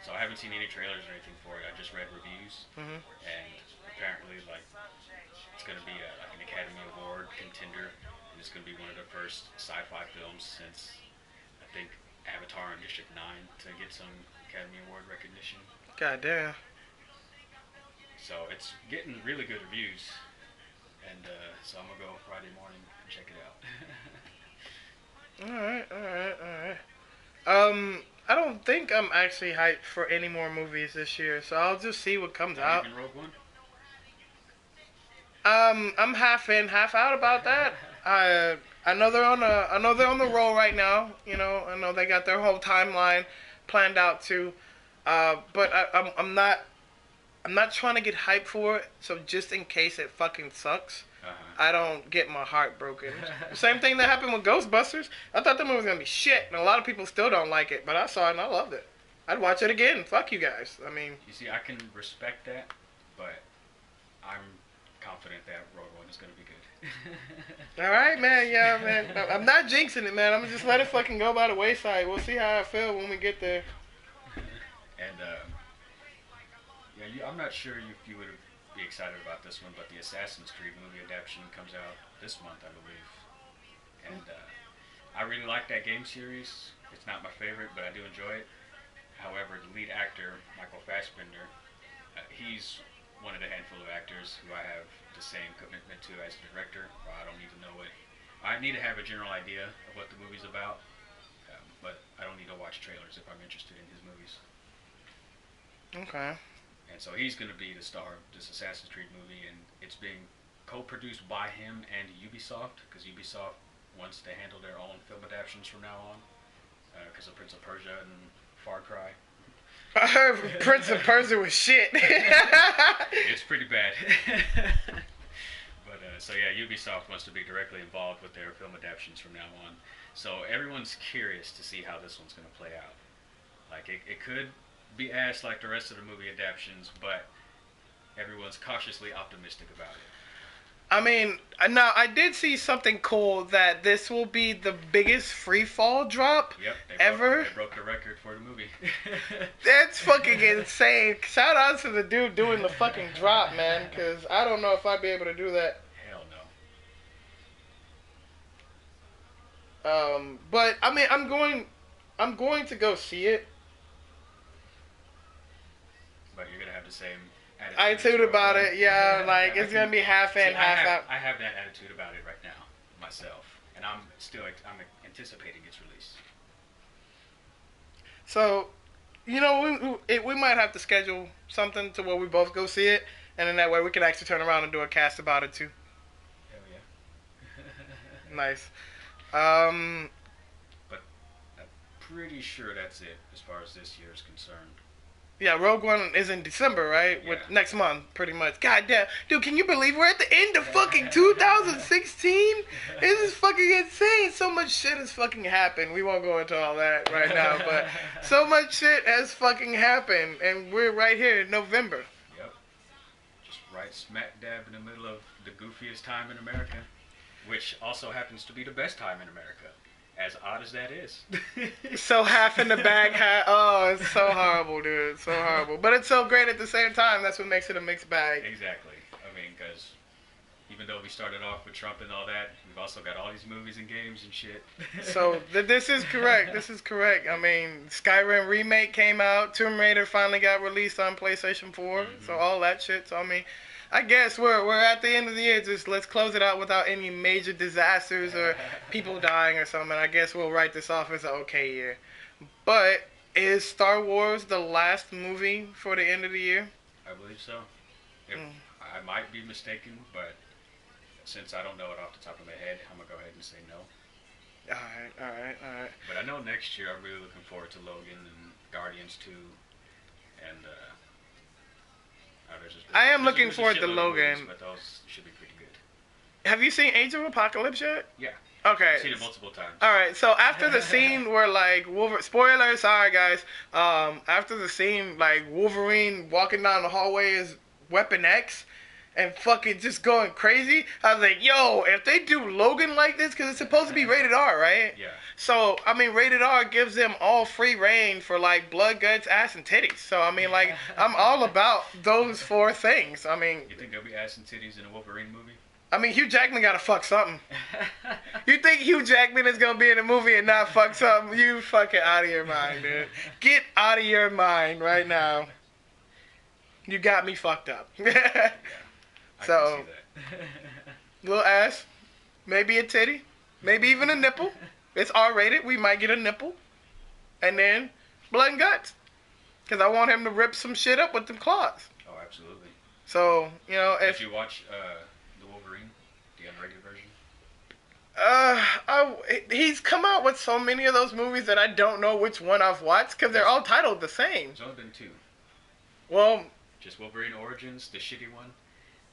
so I haven't seen any trailers or anything for it. I just read reviews. And apparently, like, it's going to be like an Academy Award contender. And it's going to be one of the first sci-fi films since, I think, Avatar and District 9 to get some Academy Award recognition. God damn. So it's getting really good reviews. And so I'm going to go Friday morning and check it out. Alright. I don't think I'm actually hyped for any more movies this year, so I'll just see what comes out. Even Rogue One? I'm half in, half out about that. I know they're on the roll right now. You know, I know they got their whole timeline planned out too. But I'm not trying to get hyped for it. So just in case it fucking sucks, I don't get my heart broken. Same thing that happened with Ghostbusters. I thought the movie was gonna be shit, and a lot of people still don't like it. But I saw it and I loved it. I'd watch it again. Fuck you guys. I mean, you see, I can respect that, but I'm confident that Rogue One is gonna be good. All right, man. Yeah, man. I'm not jinxing it, man. I'm gonna just let it fucking go by the wayside. We'll see how I feel when we get there. And I'm not sure if you would be excited about this one, but the Assassin's Creed movie adaptation comes out this month, I believe. And I really like that game series. It's not my favorite, but I do enjoy it. However, the lead actor, Michael Fassbender, he's one of the handful of actors who I have the same commitment to as a director. I don't need to know it. I need to have a general idea of what the movie's about, but I don't need to watch trailers if I'm interested in his movies. Okay. And so he's going to be the star of this Assassin's Creed movie, and it's being co-produced by him and Ubisoft, because Ubisoft wants to handle their own film adaptations from now on, because of Prince of Persia and Far Cry. I heard Prince of Persia was shit. It's pretty bad. But so yeah, Ubisoft wants to be directly involved with their film adaptations from now on. So everyone's curious to see how this one's going to play out. Like it could be ass like the rest of the movie adaptations, but everyone's cautiously optimistic about it. I mean, now I did see something cool that this will be the biggest free fall drop ever. They broke the record for the movie. That's fucking insane. Shout out to the dude doing the fucking drop, man, because I don't know if I'd be able to do that. Hell no. But I mean, I'm going I'm going to go see it. But you're gonna have the same Attitude about it, yeah. Like it's gonna be half in, half out. I have that attitude about it right now myself, and I'm anticipating its release. So, you know, we might have to schedule something to where we both go see it, and then that way we can actually turn around and do a cast about it too. Hell yeah. Nice. But I'm pretty sure that's it as far as this year is concerned. Yeah, Rogue One is in December, right? Yeah. With next month, pretty much. God damn. Dude, can you believe we're at the end of fucking 2016? This is fucking insane. So much shit has fucking happened. We won't go into all that right now, but so much shit has fucking happened, and we're right here in November. Yep. Just right smack dab in the middle of the goofiest time in America, which also happens to be the best time in America. As odd as that is. So half in the bag, oh, it's so horrible, dude. It's so horrible. But it's so great at the same time. That's what makes it a mixed bag. Exactly. I mean, because even though we started off with Trump and all that, we've also got all these movies and games and shit. So this is correct. This is correct. I mean, Skyrim remake came out. Tomb Raider finally got released on PlayStation 4. Mm-hmm. So all that shit. So I mean, I guess we're at the end of the year. Just let's close it out without any major disasters or people dying or something. I guess we'll write this off as an okay year. But is Star Wars the last movie for the end of the year? I believe so. I might be mistaken, but since I don't know it off the top of my head, I'm going to go ahead and say no. All right. But I know next year I'm really looking forward to Logan and Guardians 2 and I am looking forward to Logan. Movies, but those should be pretty good. Have you seen Age of Apocalypse yet? Yeah. Okay. I've seen it multiple times. All right. So after the scene where like spoiler, sorry guys. After the scene like Wolverine walking down the hallway is Weapon X and fucking just going crazy, I was like, yo, if they do Logan like this, because it's supposed to be rated R, right? Yeah. So, I mean, rated R gives them all free reign for, like, blood, guts, ass, and titties. So, I mean, like, I'm all about those four things. I mean... You think there'll be ass and titties in a Wolverine movie? I mean, Hugh Jackman gotta fuck something. You think Hugh Jackman is gonna be in a movie and not fuck something? You fucking out of your mind, dude. Get out of your mind right now. You got me fucked up. Yeah. So, can see that. Little ass, maybe a titty, maybe even a nipple. It's R-rated. We might get a nipple, and then blood and guts, because I want him to rip some shit up with them claws. Oh, absolutely. So you know, if did you watch the Wolverine, the unrated version? He's come out with so many of those movies that I don't know which one I've watched because they're all titled the same. There's only been two. Well, just Wolverine Origins, the shitty one.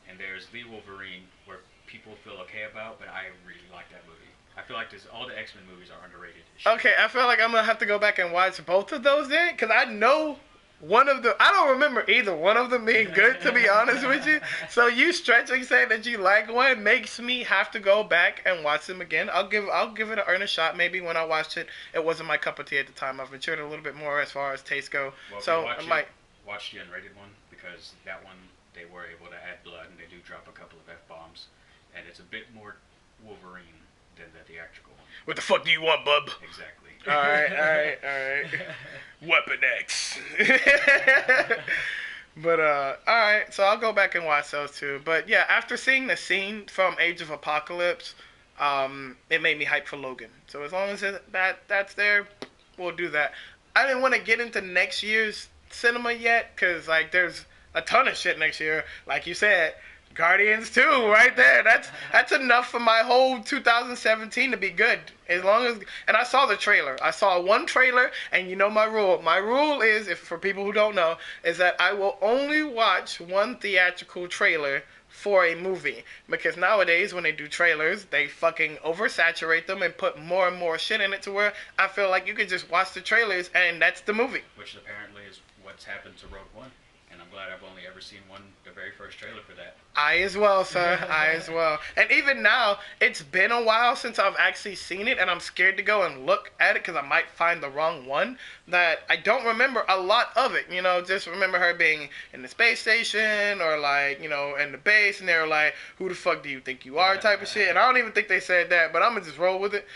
And there's the Wolverine, where people feel okay about, but I really like that movie. I feel like all the X-Men movies are underrated. Okay, I feel like I'm going to have to go back and watch both of those then, because I know one of them, I don't remember either one of them being good, to be honest with you. So you stretching saying that you like one makes me have to go back and watch them again. I'll give it an earnest shot. Maybe when I watched it, it wasn't my cup of tea at the time. I've matured a little bit more as far as taste go. Well, so I might watch the unrated one, because that one, they were able to add blood, and they do drop a couple of F-bombs, and it's a bit more Wolverine than the theatrical one. What the fuck do you want, bub? Exactly. All right. Weapon X. But, all right, so I'll go back and watch those two. But, yeah, after seeing the scene from Age of Apocalypse, it made me hype for Logan. So as long as that's there, we'll do that. I didn't want to get into next year's cinema yet, because, like, there's a ton of shit next year. Like you said, Guardians 2 right there. That's enough for my whole 2017 to be good. As long as, and I saw the trailer. I saw one trailer, and you know my rule. My rule is, if for people who don't know, is that I will only watch one theatrical trailer for a movie. Because nowadays, when they do trailers, they fucking oversaturate them and put more and more shit in it to where I feel like you could just watch the trailers and that's the movie. Which apparently is what's happened to Rogue One. And I'm glad I've only ever seen the very first trailer for that. I as well, sir. I as well. And even now, it's been a while since I've actually seen it, and I'm scared to go and look at it because I might find the wrong one. That I don't remember a lot of it. You know, just remember her being in the space station or, like, you know, in the base, and they were like, who the fuck do you think you are type of shit. And I don't even think they said that, but I'm going to just roll with it.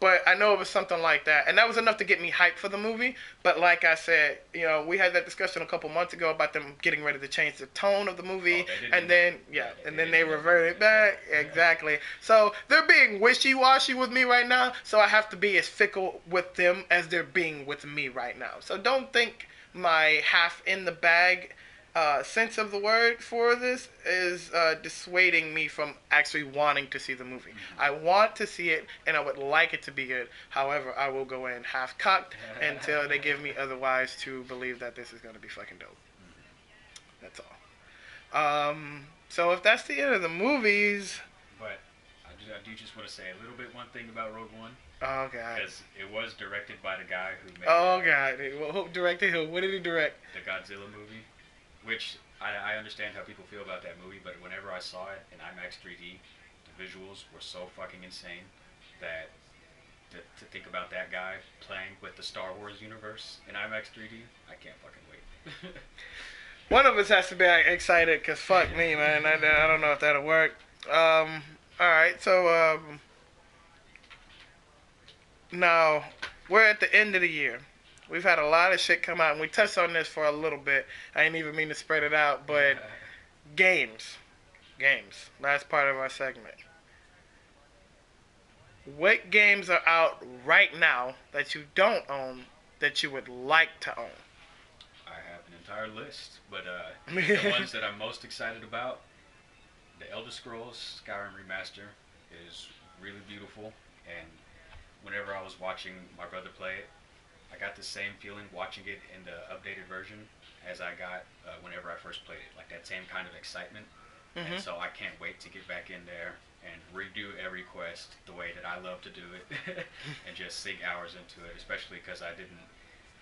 But I know it was something like that, and that was enough to get me hyped for the movie. But like I said, we had that discussion a couple months ago about them getting ready to change the tone of the movie, and then they reverted back. Exactly. So they're being wishy-washy with me right now. So I have to be as fickle with them as they're being with me right now. So don't think my half in the bag sense of the word for this is dissuading me from actually wanting to see the movie. I want to see it, and I would like it to be good. However, I will go in half cocked until they give me otherwise to believe that this is going to be fucking dope. That's all. So if that's the end of the movies, But I do just want to say a little bit one thing about Rogue One. Oh God. Because it was directed by the guy who made. Oh God. Well, who directed who? What did he direct? The Godzilla movie. Which I understand how people feel about that movie, but whenever I saw it in IMAX 3D, the visuals were so fucking insane that to think about that guy playing with the Star Wars universe in IMAX 3D, I can't fucking wait. One of us has to be excited, because fuck me, man. I don't know if that'll work. Alright, so now we're at the end of the year. We've had a lot of shit come out, and we touched on this for a little bit. I didn't even mean to spread it out, but games. Last part of our segment. What games are out right now that you don't own that you would like to own? I have an entire list, but the ones that I'm most excited about, the Elder Scrolls Skyrim Remaster is really beautiful, and whenever I was watching my brother play it, I got the same feeling watching it in the updated version as I got whenever I first played it. Like that same kind of excitement. And so I can't wait to get back in there and redo every quest the way that I love to do it and just sink hours into it, especially because I didn't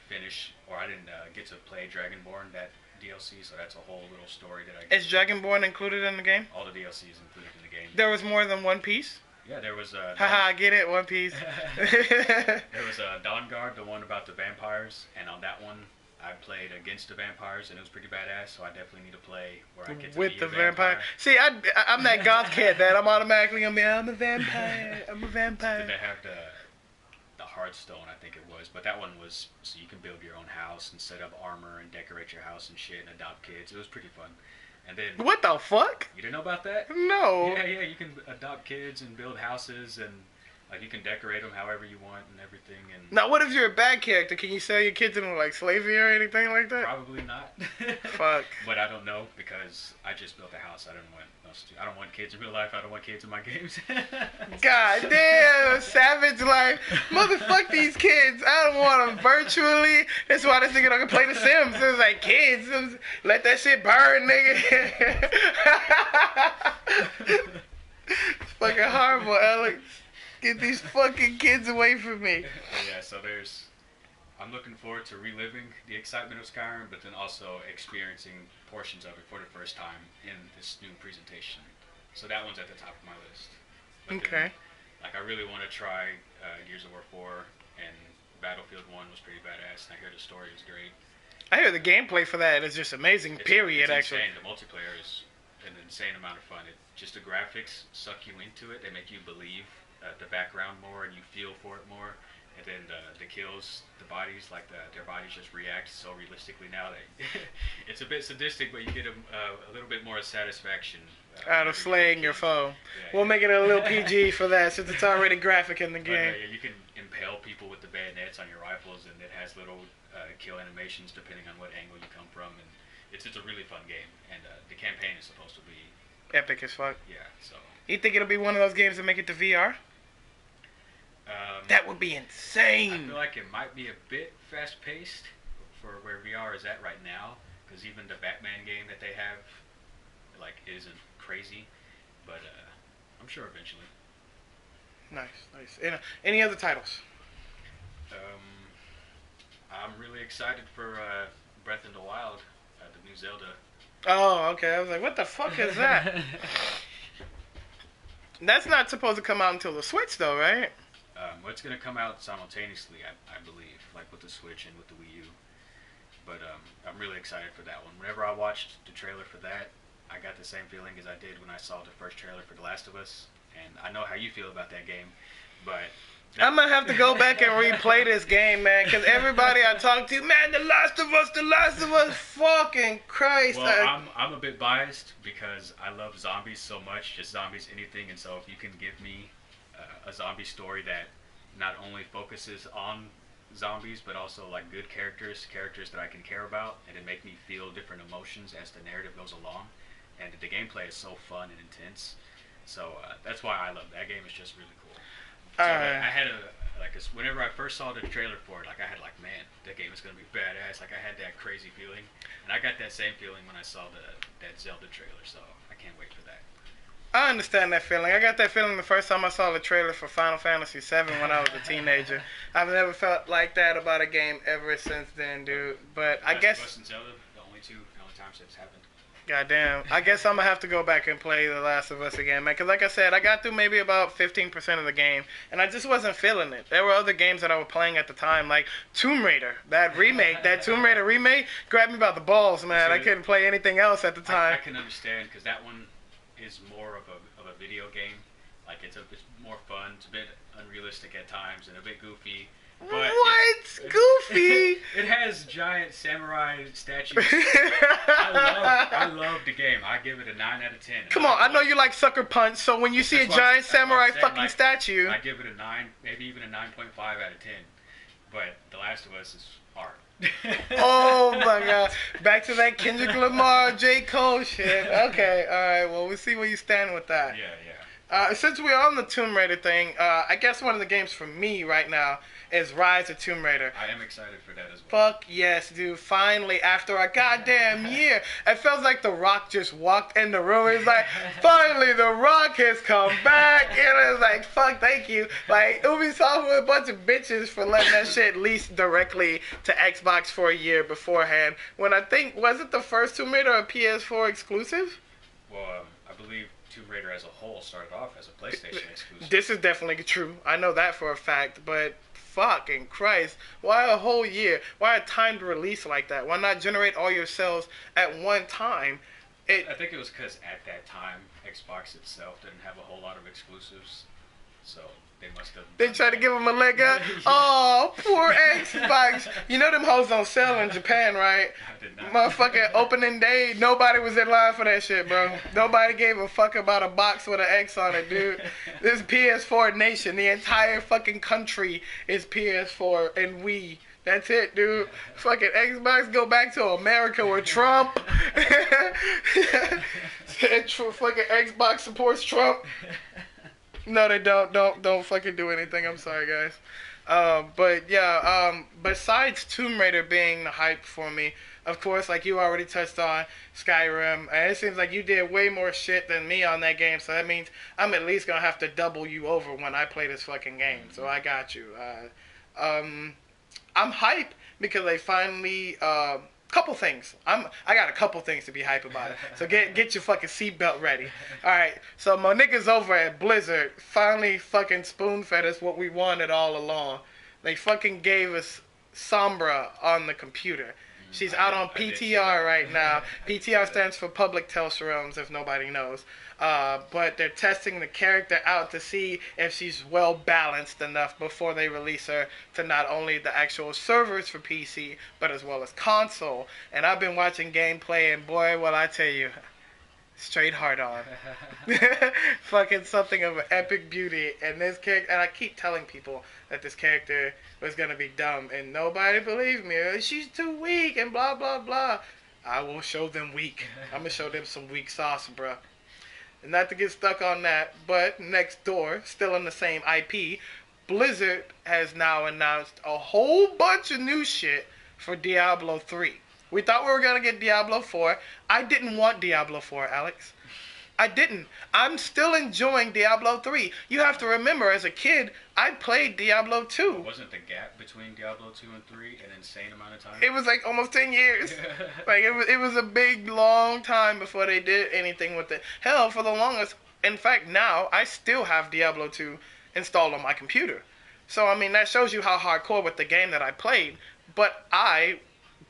finish or I didn't get to play Dragonborn, that DLC, so that's a whole little story that I get. Is Dragonborn included in the game? All the DLC is included in the game. There was more than one piece? Yeah, there was haha, I get it, One Piece. There was Dawnguard, the one about the vampires, and on that one I played against the vampires, and it was pretty badass. So I definitely need to play where I get to with be the a vampire. See, I'm that goth kid that I'm automatically gonna be. I'm a vampire. I'm a vampire. Then they have the Hearthstone, I think it was, but that one was so you can build your own house and set up armor and decorate your house and shit and adopt kids. It was pretty fun. And then what the fuck? You didn't know about that? No. Yeah. You can adopt kids and build houses and like you can decorate them however you want and everything. And now, what if you're a bad character? Can you sell your kids into like slavery or anything like that? Probably not. Fuck. But I don't know because I just built a house. I don't want kids in real life. I don't want kids in my games. God damn, savage life. Motherfuck these kids. I don't want them virtually. That's why this nigga don't play The Sims. It was like, kids, let that shit burn, nigga. It's fucking horrible, Alex. Get these fucking kids away from me. Yeah, so I'm looking forward to reliving the excitement of Skyrim, but then also experiencing portions of it for the first time in this new presentation. So that one's at the top of my list. But okay. Then, I really want to try Gears of War 4, and Battlefield 1 was pretty badass, and I hear the story is great. I hear the gameplay for that is just amazing, period, it's actually. Insane. The multiplayer is an insane amount of fun. Just the graphics suck you into it. They make you believe the background more, and you feel for it more. And then the kills, the bodies, their bodies just react so realistically now that it's a bit sadistic, but you get a little bit more satisfaction out of slaying your foe. We'll make it a little PG for that since it's already graphic in the game. You can impale people with the bayonets on your rifles, and it has little kill animations depending on what angle you come from, and it's a really fun game. And the campaign is supposed to be epic as fuck. Yeah. So you think it'll be one of those games that make it to VR? That would be insane. I feel like it might be a bit fast-paced for where VR is at right now, because even the Batman game that they have, isn't crazy. But I'm sure eventually. Nice. Any other titles? I'm really excited for Breath of the Wild, the new Zelda. Oh, okay. I was like, what the fuck is that? That's not supposed to come out until the Switch, though, right? It's going to come out simultaneously, I believe, with the Switch and with the Wii U. But I'm really excited for that one. Whenever I watched the trailer for that, I got the same feeling as I did when I saw the first trailer for The Last of Us. And I know how you feel about that game. But I'm gonna have to go back and replay this game, man, because everybody I talk to, man, The Last of Us, fucking Christ. well, I'm a bit biased because I love zombies so much, just zombies, anything, and so if you can give me a zombie story that not only focuses on zombies but also like good characters that I can care about, and it make me feel different emotions as the narrative goes along, and the gameplay is so fun and intense. So that's why I love that game. Is just really cool. So I had whenever I first saw the trailer for it, like I had like, man, that game is gonna be badass. Like I had that crazy feeling, and I got that same feeling when I saw that Zelda trailer. So I can't wait for that. I understand that feeling. I got that feeling the first time I saw the trailer for Final Fantasy VII when I was a teenager. I've never felt like that about a game ever since then, dude. But I guess... Last of Us and Zelda, the only times it's happened. Goddamn. I guess I'm going to have to go back and play The Last of Us again, man. Because like I said, I got through maybe about 15% of the game, and I just wasn't feeling it. There were other games that I was playing at the time, like Tomb Raider. That Tomb Raider remake, grabbed me by the balls, man. I couldn't play anything else at the time. I can understand, because that one is more of a video game. Like it's more fun. It's a bit unrealistic at times and a bit goofy. But what? Goofy? It has giant samurai statues. I love the game. I give it a 9 out of 10. Come on, I know you like Sucker Punch, so when you see a giant samurai fucking statue... I give it a 9, maybe even a 9.5 out of 10. But The Last of Us is hard. Oh my god. Back to that Kendrick Lamar, J. Cole shit. Okay, alright, well, we'll see where you stand with that. Yeah. Since we're on the Tomb Raider thing, I guess one of the games for me right now is Rise of Tomb Raider. I am excited for that as well. Fuck yes, dude. Finally, after a goddamn year. It feels like The Rock just walked in the room. It's like, finally, The Rock has come back. And it's like, fuck, thank you. Like, Ubisoft were a bunch of bitches for letting that shit lease directly to Xbox for a year beforehand. When I think, was it the first Tomb Raider a PS4 exclusive? Well, I believe Tomb Raider as a whole started off as a PlayStation exclusive. This is definitely true. I know that for a fact, but... fucking Christ. Why a whole year? Why a timed release like that? Why not generate all your sales at one time? I think it was because at that time, Xbox itself didn't have a whole lot of exclusives. So they must have... They tried to give them a leg up? Yeah. Oh, poor Xbox. You know them hoes don't sell in Japan, right? I did not. Motherfucking opening day, nobody was in line for that shit, bro. Nobody gave a fuck about a box with an X on it, dude. This PS4 nation, the entire fucking country is PS4 and Wii. That's it, dude. Fucking Xbox, go back to America where Trump. Fucking Xbox supports Trump. No, they don't. Don't fucking do anything. I'm sorry, guys. But yeah, besides Tomb Raider being the hype for me, of course, like you already touched on, Skyrim, and it seems like you did way more shit than me on that game, so that means I'm at least gonna have to double you over when I play this fucking game, so I got you. I'm hype because they finally, couple things. I got a couple things to be hype about. So get your fucking seatbelt ready. Alright, so my niggas over at Blizzard finally fucking spoon-fed us what we wanted all along. They fucking gave us Sombra on the computer. She's out on PTR right now. PTR stands for Public Tales Realms, if nobody knows. But they're testing the character out to see if she's well balanced enough before they release her to not only the actual servers for PC, but as well as console. And I've been watching gameplay, and boy, will I tell you, straight hard on. Fucking something of an epic beauty. And this character, and I keep telling people that this character was gonna be dumb, and nobody believes me. She's too weak, and blah blah blah. I will show them weak. I'm gonna show them some weak sauce, bruh. And not to get stuck on that, but next door, still in the same IP, Blizzard has now announced a whole bunch of new shit for Diablo 3. We thought we were going to get Diablo 4. I didn't want Diablo 4, Alex. I didn't. I'm still enjoying Diablo 3. You have to remember, as a kid, I played Diablo 2. Wasn't the gap between Diablo 2 and 3 an insane amount of time? It was like almost 10 years. Like it was a big, long time before they did anything with it. Hell, for the longest, in fact, now, I still have Diablo 2 installed on my computer. So, I mean, that shows you how hardcore with the game that I played. But I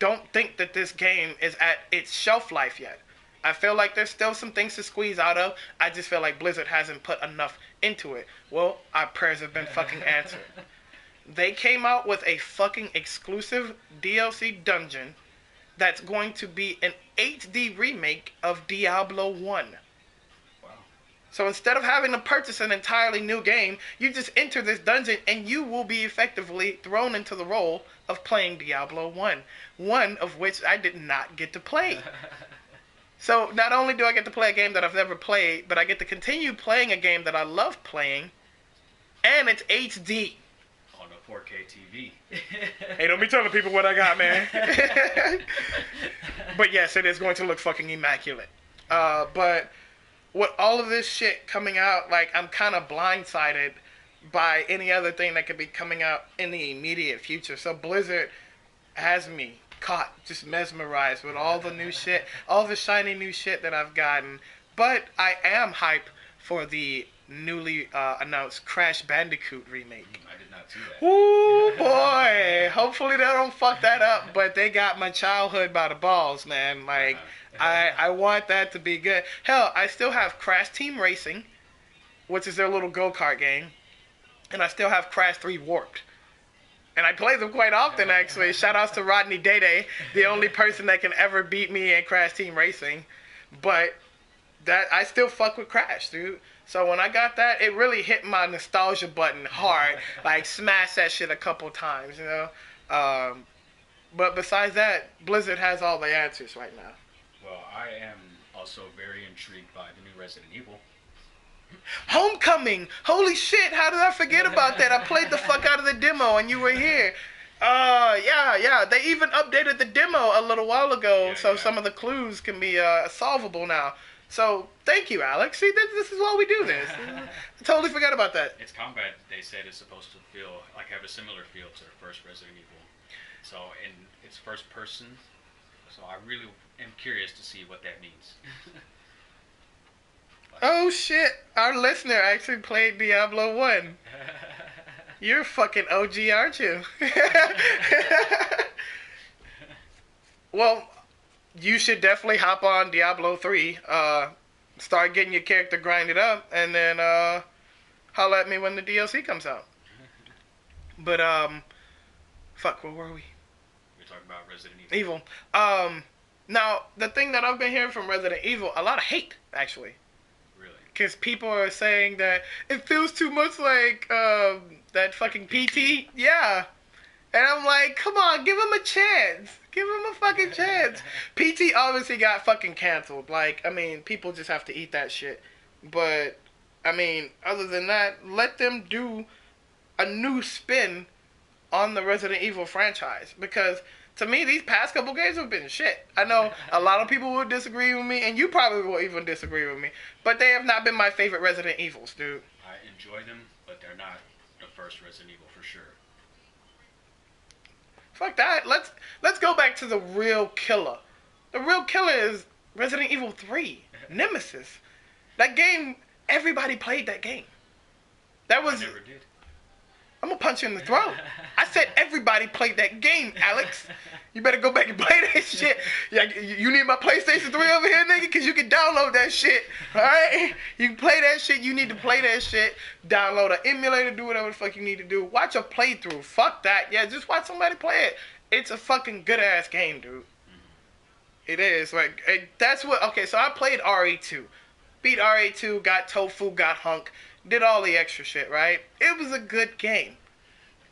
don't think that this game is at its shelf life yet. I feel like there's still some things to squeeze out of. I just feel like Blizzard hasn't put enough into it. Well, our prayers have been fucking answered. They came out with a fucking exclusive DLC dungeon that's going to be an HD remake of Diablo 1. Wow. So instead of having to purchase an entirely new game, you just enter this dungeon and you will be effectively thrown into the role of playing Diablo 1. One of which I did not get to play. So not only do I get to play a game that I've never played, but I get to continue playing a game that I love playing, and it's HD. On a 4K TV. Hey, don't be telling people what I got, man. But yes, it is going to look fucking immaculate. But with all of this shit coming out, like, I'm kind of blindsided by any other thing that could be coming out in the immediate future. So Blizzard has me caught, just mesmerized with all the new shit, all the shiny new shit that I've gotten. But I am hyped for the newly announced Crash Bandicoot remake. I did not see that. Ooh, boy. Hopefully they don't fuck that up, but they got my childhood by the balls, man. Like, I want that to be good. Hell, I still have Crash Team Racing, which is their little go-kart game, and I still have Crash 3 Warped. And I play them quite often, actually. Shout outs to Rodney Dayday, the only person that can ever beat me in Crash Team Racing. But that I still fuck with Crash, dude. So when I got that, it really hit my nostalgia button hard. Like, smash that shit a couple times, you know? But besides that, Blizzard has all the answers right now. Well, I am also very intrigued by the new Resident Evil. Homecoming! Holy shit, how did I forget about that? I played the fuck out of the demo and you were here. Yeah. They even updated the demo a little while ago, so some of the clues can be solvable now. So, thank you, Alex. See, this is why we do this. I totally forgot about that. Its combat, they said, is supposed to have a similar feel to the first Resident Evil. So, in its first person, so I really am curious to see what that means. Oh shit, our listener actually played Diablo 1. You're fucking OG, aren't you? Well, you should definitely hop on Diablo 3, start getting your character grinded up, and then holla at me when the DLC comes out. But, fuck, where were we? We're talking about Resident Evil. Now, the thing that I've been hearing from Resident Evil, a lot of hate, actually. Really? Because people are saying that it feels too much like that fucking PT. Yeah. And I'm like, come on, give him a chance. Give him a fucking chance. PT obviously got fucking canceled. Like, I mean, people just have to eat that shit. But, I mean, other than that, let them do a new spin on the Resident Evil franchise. Because, to me, these past couple games have been shit. I know a lot of people will disagree with me, and you probably will even disagree with me. But they have not been my favorite Resident Evils, dude. I enjoy them, but they're not the first Resident Evil for sure. Fuck that. Let's go back to the real killer. The real killer is Resident Evil 3, Nemesis. That game, everybody played that game. That was... I never did. I'm gonna punch you in the throat. I said everybody played that game, Alex. You better go back and play that shit. Yeah, you need my PlayStation 3 over here, nigga, because you can download that shit. Alright? You can play that shit. You need to play that shit. Download an emulator. Do whatever the fuck you need to do. Watch a playthrough. Fuck that. Yeah, just watch somebody play it. It's a fucking good-ass game, dude. It is. Like, that's what... Okay, so I played RE2. Beat RE2, got Tofu, got Hunk. Did all the extra shit, right? It was a good game.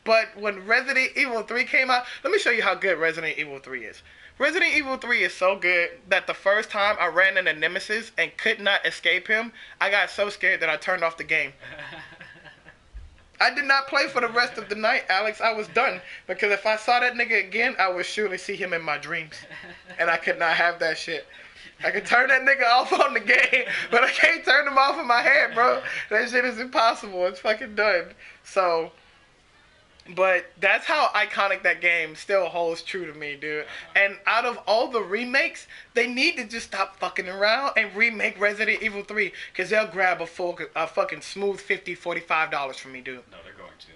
But when Resident Evil 3 came out, let me show you how good Resident Evil 3 is. Resident Evil 3 is so good that the first time I ran into Nemesis and could not escape him, I got so scared that I turned off the game. I did not play for the rest of the night, Alex. I was done. Because if I saw that nigga again, I would surely see him in my dreams. And I could not have that shit. I can turn that nigga off on the game, but I can't turn him off in my head, bro. That shit is impossible. It's fucking done. So, but that's how iconic that game still holds true to me, dude. And out of all the remakes, they need to just stop fucking around and remake Resident Evil 3, because they'll grab a fucking smooth $50, $45 from me, dude. No, they're going to.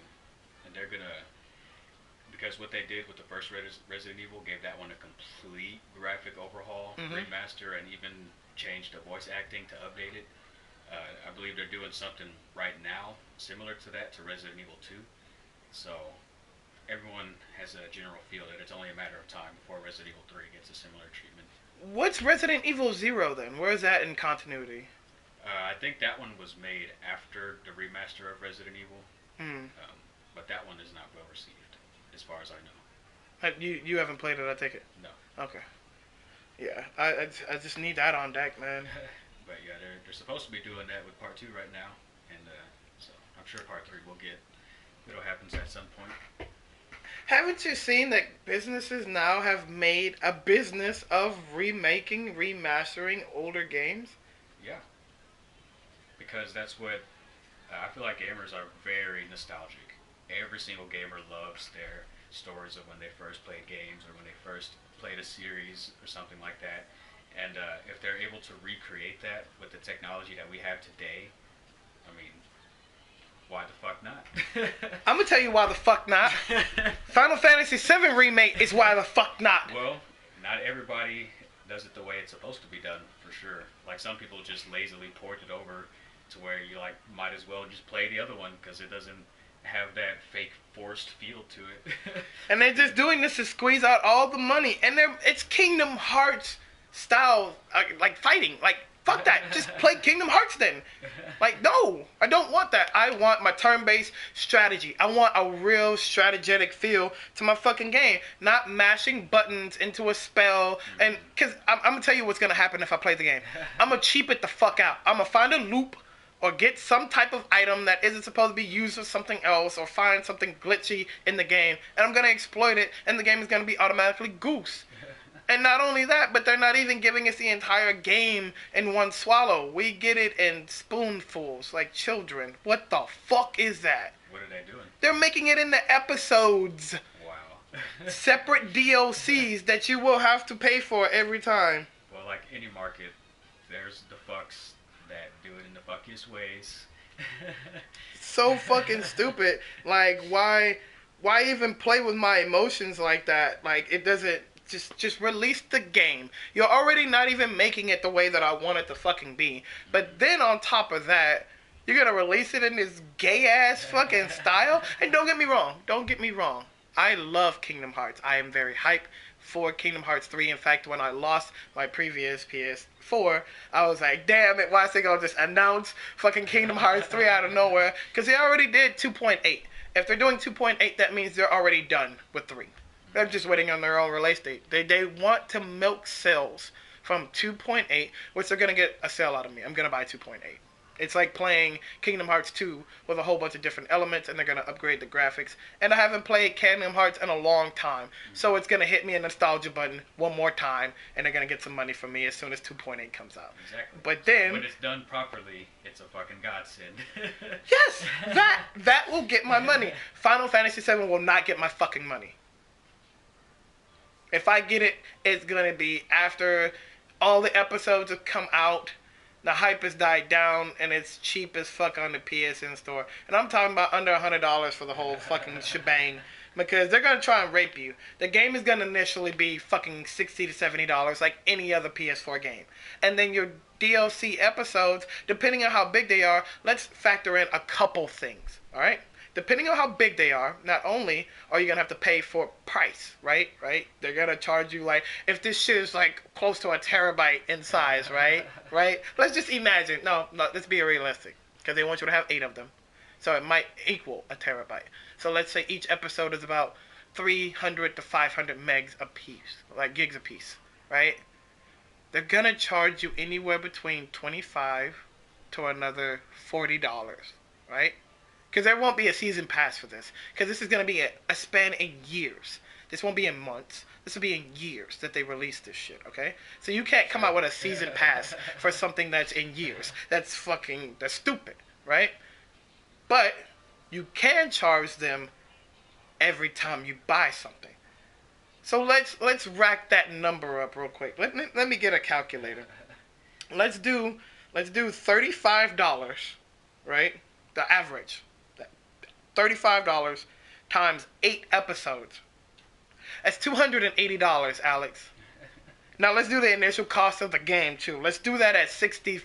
And they're gonna... Because what they did with the first Resident Evil gave that one a complete graphic overhaul, remaster, and even changed the voice acting to update it. I believe they're doing something right now similar to that to Resident Evil 2. So everyone has a general feel that it's only a matter of time before Resident Evil 3 gets a similar treatment. What's Resident Evil Zero then? Where is that in continuity? I think that one was made after the remaster of Resident Evil, Hmm. but that one is not well received, as far as I know. You haven't played it, I take it. No. Okay. Yeah, I just need that on deck, man. But yeah, they're supposed to be doing that with Part 2 right now, and so I'm sure Part 3 will get. It'll happen at some point. Haven't you seen that businesses now have made a business of remaking, remastering older games? Yeah, because that's what I feel like. Gamers are very nostalgic. Every single gamer loves their stories of when they first played games or when they first played a series or something like that. And if they're able to recreate that with the technology that we have today, I mean, why the fuck not? I'm gonna tell you why the fuck not. Final Fantasy VII Remake is why the fuck not. Well, not everybody does it the way it's supposed to be done, for sure. Like, some people just lazily port it over to where you, like, might as well just play the other one because it doesn't have that fake forced feel to it. And they're just doing this to squeeze out all the money. And it's Kingdom Hearts style, like fighting. Like, fuck that. Just play Kingdom Hearts then. Like, no, I don't want that. I want my turn-based strategy. I want a real strategetic feel to my fucking game. Not mashing buttons into a spell. And, because I'm going to tell you what's going to happen if I play the game. I'm going to cheap it the fuck out. I'm going to find a loop or get some type of item that isn't supposed to be used for something else, or find something glitchy in the game, and I'm going to exploit it, and the game is going to be automatically goose. And not only that, but they're not even giving us the entire game in one swallow. We get it in spoonfuls, like children. What the fuck is that? What are they doing? They're making it into episodes. Wow. Separate DLCs that you will have to pay for every time. Well, like any market, there's the fucks that do it in the fuckiest ways. So fucking stupid. Like, why even play with my emotions like that? Like, it doesn't. Just release the game. You're already not even making it the way that I want it to fucking be. But then on top of that, you're gonna release it in this gay ass fucking style. And don't get me wrong. I love Kingdom Hearts. I am very hyped for Kingdom Hearts 3. In fact, when I lost my previous PS4, I was like, damn it, why is they gonna just announce fucking Kingdom Hearts 3 out of nowhere? Because they already did 2.8. If they're doing 2.8, that means they're already done with 3. They're just waiting on their own release date. They want to milk sales from 2.8, which they're going to get a sale out of me. I'm going to buy 2.8. It's like playing Kingdom Hearts 2 with a whole bunch of different elements, and they're going to upgrade the graphics. And I haven't played Kingdom Hearts in a long time, so it's going to hit me a nostalgia button one more time, and they're going to get some money from me as soon as 2.8 comes out. Exactly. But then, when it's done properly, it's a fucking godsend. Yes! That will get my money. Final Fantasy VII will not get my fucking money. If I get it, it's going to be after all the episodes have come out, the hype has died down, and it's cheap as fuck on the PSN store. And I'm talking about under $100 for the whole fucking shebang. Because they're going to try and rape you. The game is going to initially be fucking $60 to $70 like any other PS4 game. And then your DLC episodes, depending on how big they are, let's factor in a couple things, alright? Depending on how big they are, not only are you going to have to pay for price, right? They're going to charge you, like, if this shit is, like, close to a terabyte in size, right? Let's just imagine. No, let's be realistic. Because they want you to have 8 of them. So it might equal a terabyte. So let's say each episode is about 300 to 500 megs a piece. Like, gigs a piece, right? They're going to charge you anywhere between $25 to another $40, right? Because there won't be a season pass for this. Because this is going to be a span in years. This won't be in months. This will be in years that they release this shit, okay? So you can't come out with a season pass for something that's in years. That's stupid, right? But you can charge them every time you buy something. So let's rack that number up real quick. Let me get a calculator. Let's do $35, right? The average. $35 times 8 episodes. That's $280, Alex. Now let's do the initial cost of the game too. Let's do that at $65.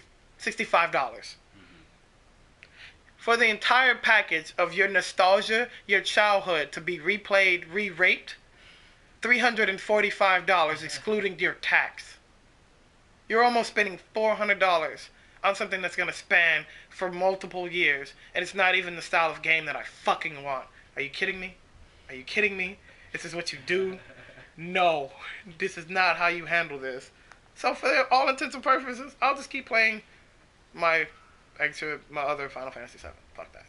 for the entire package of your nostalgia, your childhood to be replayed, re-raped, $345 excluding your tax. You're almost spending $400 on something that's going to span for multiple years, and it's not even the style of game that I fucking want. Are you kidding me? Are you kidding me? This is what you do? No, this is not how you handle this. So for all intents and purposes, I'll just keep playing my other Final Fantasy VII. Fuck that.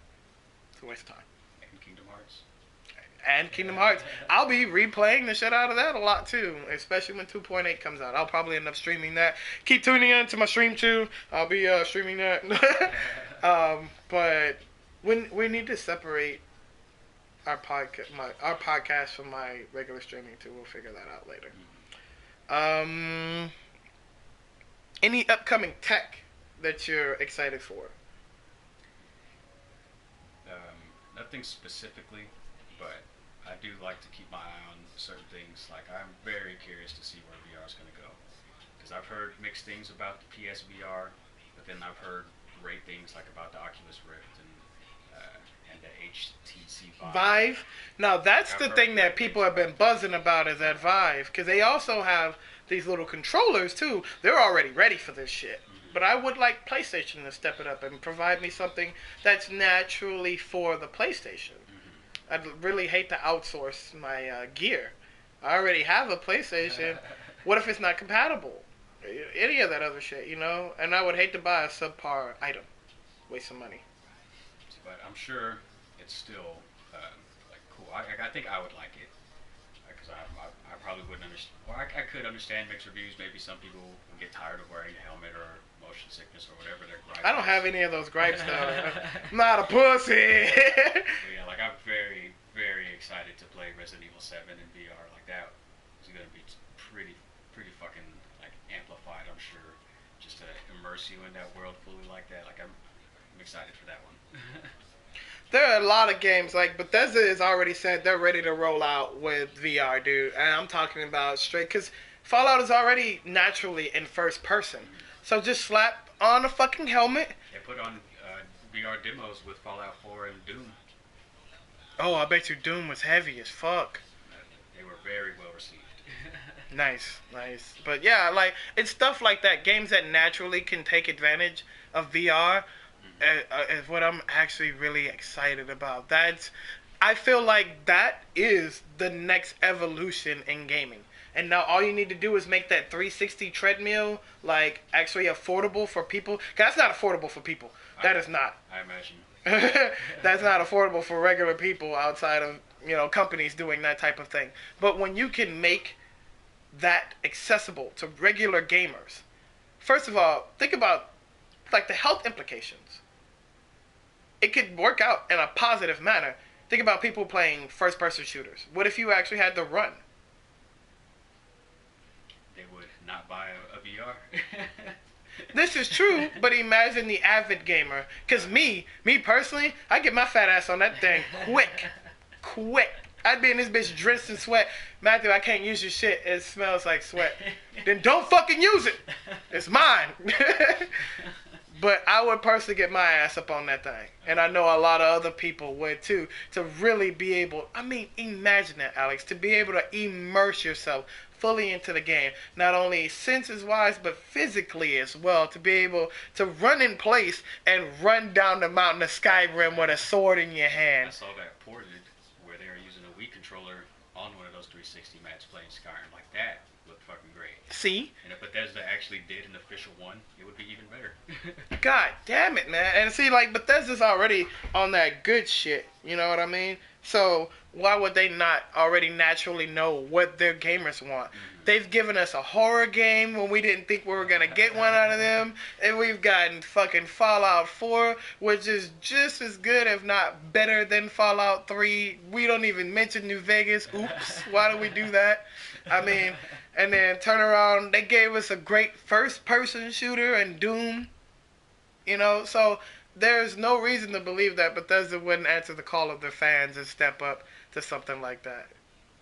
It's a waste of time. And Kingdom Hearts. And Kingdom Hearts. I'll be replaying the shit out of that a lot too, especially when 2.8 comes out. I'll probably end up streaming that. Keep tuning in to my stream too. I'll be streaming that. But we need to separate our podcast from my regular streaming too. We'll figure that out later. Any upcoming tech that you're excited for? Nothing specifically, but I do like to keep my eye on certain things. Like, I'm very curious to see where VR is going to go, because I've heard mixed things about the PSVR, but then I've heard great things like about the Oculus Rift and the HTC Vive. Vive? Now that's the thing that people have been buzzing about, is that Vive, because they also have these little controllers too. They're already ready for this shit. But I would like PlayStation to step it up and provide me something that's naturally for the PlayStation. I'd really hate to outsource my gear. I already have a PlayStation. What if it's not compatible? Any of that other shit, you know? And I would hate to buy a subpar item. Waste some money. But I'm sure it's still like cool. I think I would like it, because I probably wouldn't understand. Or I could understand mixed reviews. Maybe some people would get tired of wearing a helmet or motion sickness or whatever their gripe. I don't have any of those gripes though. I'm not a pussy. But yeah, like, I'm very, very excited to play Resident Evil 7 in VR. Like, that is gonna be pretty fucking like amplified, I'm sure, just to immerse you in that world fully like that. Like, I'm excited for that one. There are a lot of games, like Bethesda has already said they're ready to roll out with VR, dude. And I'm talking about straight, because Fallout is already naturally in first person. So just slap on a fucking helmet. They put on VR demos with Fallout 4 and Doom. Oh, I bet you Doom was heavy as fuck. They were very well received. Nice. But yeah, like, it's stuff like that. Games that naturally can take advantage of VR is what I'm actually really excited about. I feel like that is the next evolution in gaming. And now all you need to do is make that 360 treadmill, like, actually affordable for people. 'Cause that's not affordable for people. That is not. I imagine. That's not affordable for regular people outside of, companies doing that type of thing. But when you can make that accessible to regular gamers, first of all, think about, like, the health implications. It could work out in a positive manner. Think about people playing first-person shooters. What if you actually had to run? They would not buy a VR. This is true, but imagine the avid gamer. Because me personally, I get my fat ass on that thing quick. I'd be in this bitch drenched in sweat. Matthew, I can't use your shit. It smells like sweat. Then don't fucking use it. It's mine. But I would personally get my ass up on that thing. And I know a lot of other people would too. To really be able, imagine that, Alex. To be able to immerse yourself fully into the game. Not only senses-wise, but physically as well. To be able to run in place and run down the mountain of Skyrim with a sword in your hand. I saw that ported where they were using a Wii controller on one of those 360 mats playing Skyrim. Like, that looked fucking great. See? And if Bethesda actually did an official one, it would be even better. God damn it, man. And see, like, Bethesda's already on that good shit. You know what I mean? So why would they not already naturally know what their gamers want? Mm-hmm. They've given us a horror game when we didn't think we were going to get one out of them. And we've gotten fucking Fallout 4, which is just as good, if not better, than Fallout 3. We don't even mention New Vegas. Oops. Why do we do that? And then turn around, they gave us a great first-person shooter and Doom. So there's no reason to believe that Bethesda wouldn't answer the call of their fans and step up to something like that.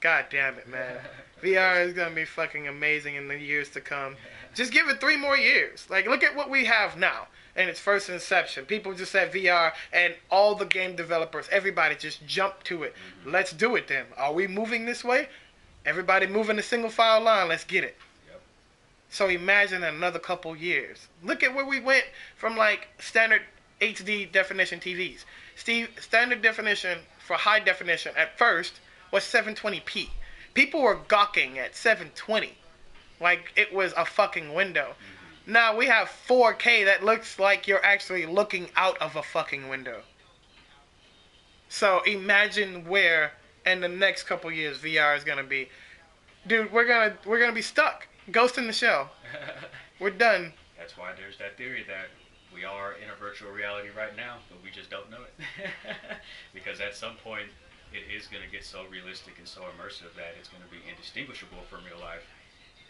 God damn it, man. VR is gonna be fucking amazing in the years to come. Just give it 3 more years. Like, look at what we have now in its first inception. People just said VR, and all the game developers, everybody just jumped to it. Mm-hmm. Let's do it then. Are we moving this way? Everybody moving a single file line. Let's get it. Yep. So imagine another couple years. Look at where we went from like standard HD definition TVs. Standard definition for high definition at first was 720p. People were gawking at 720 like it was a fucking window. Mm-hmm. Now we have 4K that looks like you're actually looking out of a fucking window. So imagine where in the next couple years VR is gonna be. Dude, we're gonna be stuck. Ghost in the Shell. We're done. That's why there's that theory that we are in a virtual reality right now, but we just don't know it. Because at some point, it is going to get so realistic and so immersive that it's going to be indistinguishable from real life.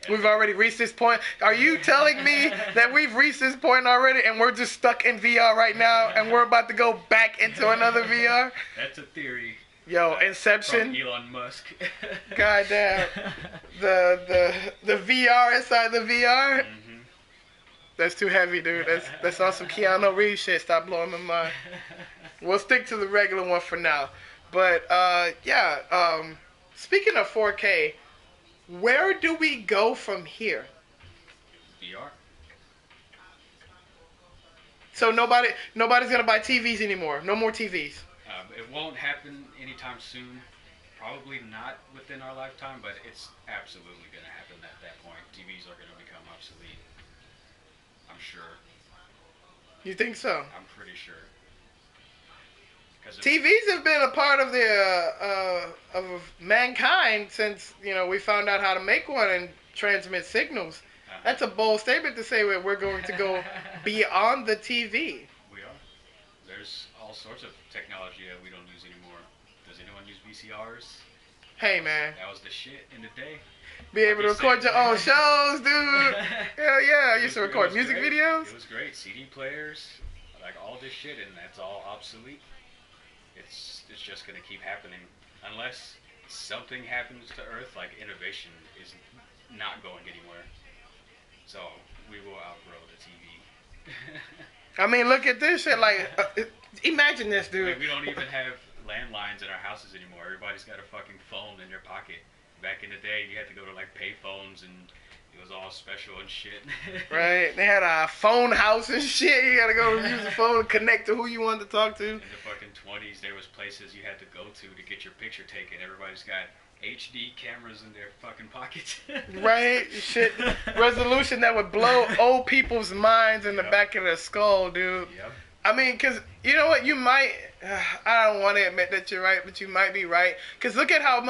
And We've already reached this point. Are you telling me that we've reached this point already and we're just stuck in VR right now and we're about to go back into another VR? That's a theory. Yo, Inception. From Elon Musk. Goddamn. The VR inside the VR. Mm-hmm. That's too heavy, dude. That's on some Keanu Reeves shit. Stop blowing my mind. We'll stick to the regular one for now. But speaking of 4K, where do we go from here? VR. So nobody's gonna buy TVs anymore. No more TVs. It won't happen anytime soon. Probably not within our lifetime, but it's absolutely going to happen at that point. TVs are going to become obsolete. I'm sure. You think so? I'm pretty sure. TVs have been a part of the of mankind since we found out how to make one and transmit signals. That's a bold statement to say that we're going to go beyond the TV. We are. There's all sorts of technology that we don't use anymore. Does anyone use VCRs? Hey, man. That was the shit in the day. Be able to record your own shows, dude. Hell yeah. I used to record music videos. It was great. CD players, like all this shit, and that's all obsolete. It's just going to keep happening unless something happens to Earth, like innovation is not going anywhere. So we will outgrow the TV. I mean, look at this shit. Like, imagine this, dude. Like, we don't even have landlines in our houses anymore. Everybody's got a fucking phone in their pocket. Back in the day, you had to go to like pay phones, and it was all special and shit. Right? They had a phone house and shit. You gotta go use the phone and connect to who you wanted to talk to. In the fucking 20s, there was places you had to go to get your picture taken. Everybody's got HD cameras in their fucking pockets. Right? Shit. Resolution that would blow old people's minds in the back of their skull, dude. Yep. I mean, because you know what? You might. I don't want to admit that you're right, but you might be right. Because look at how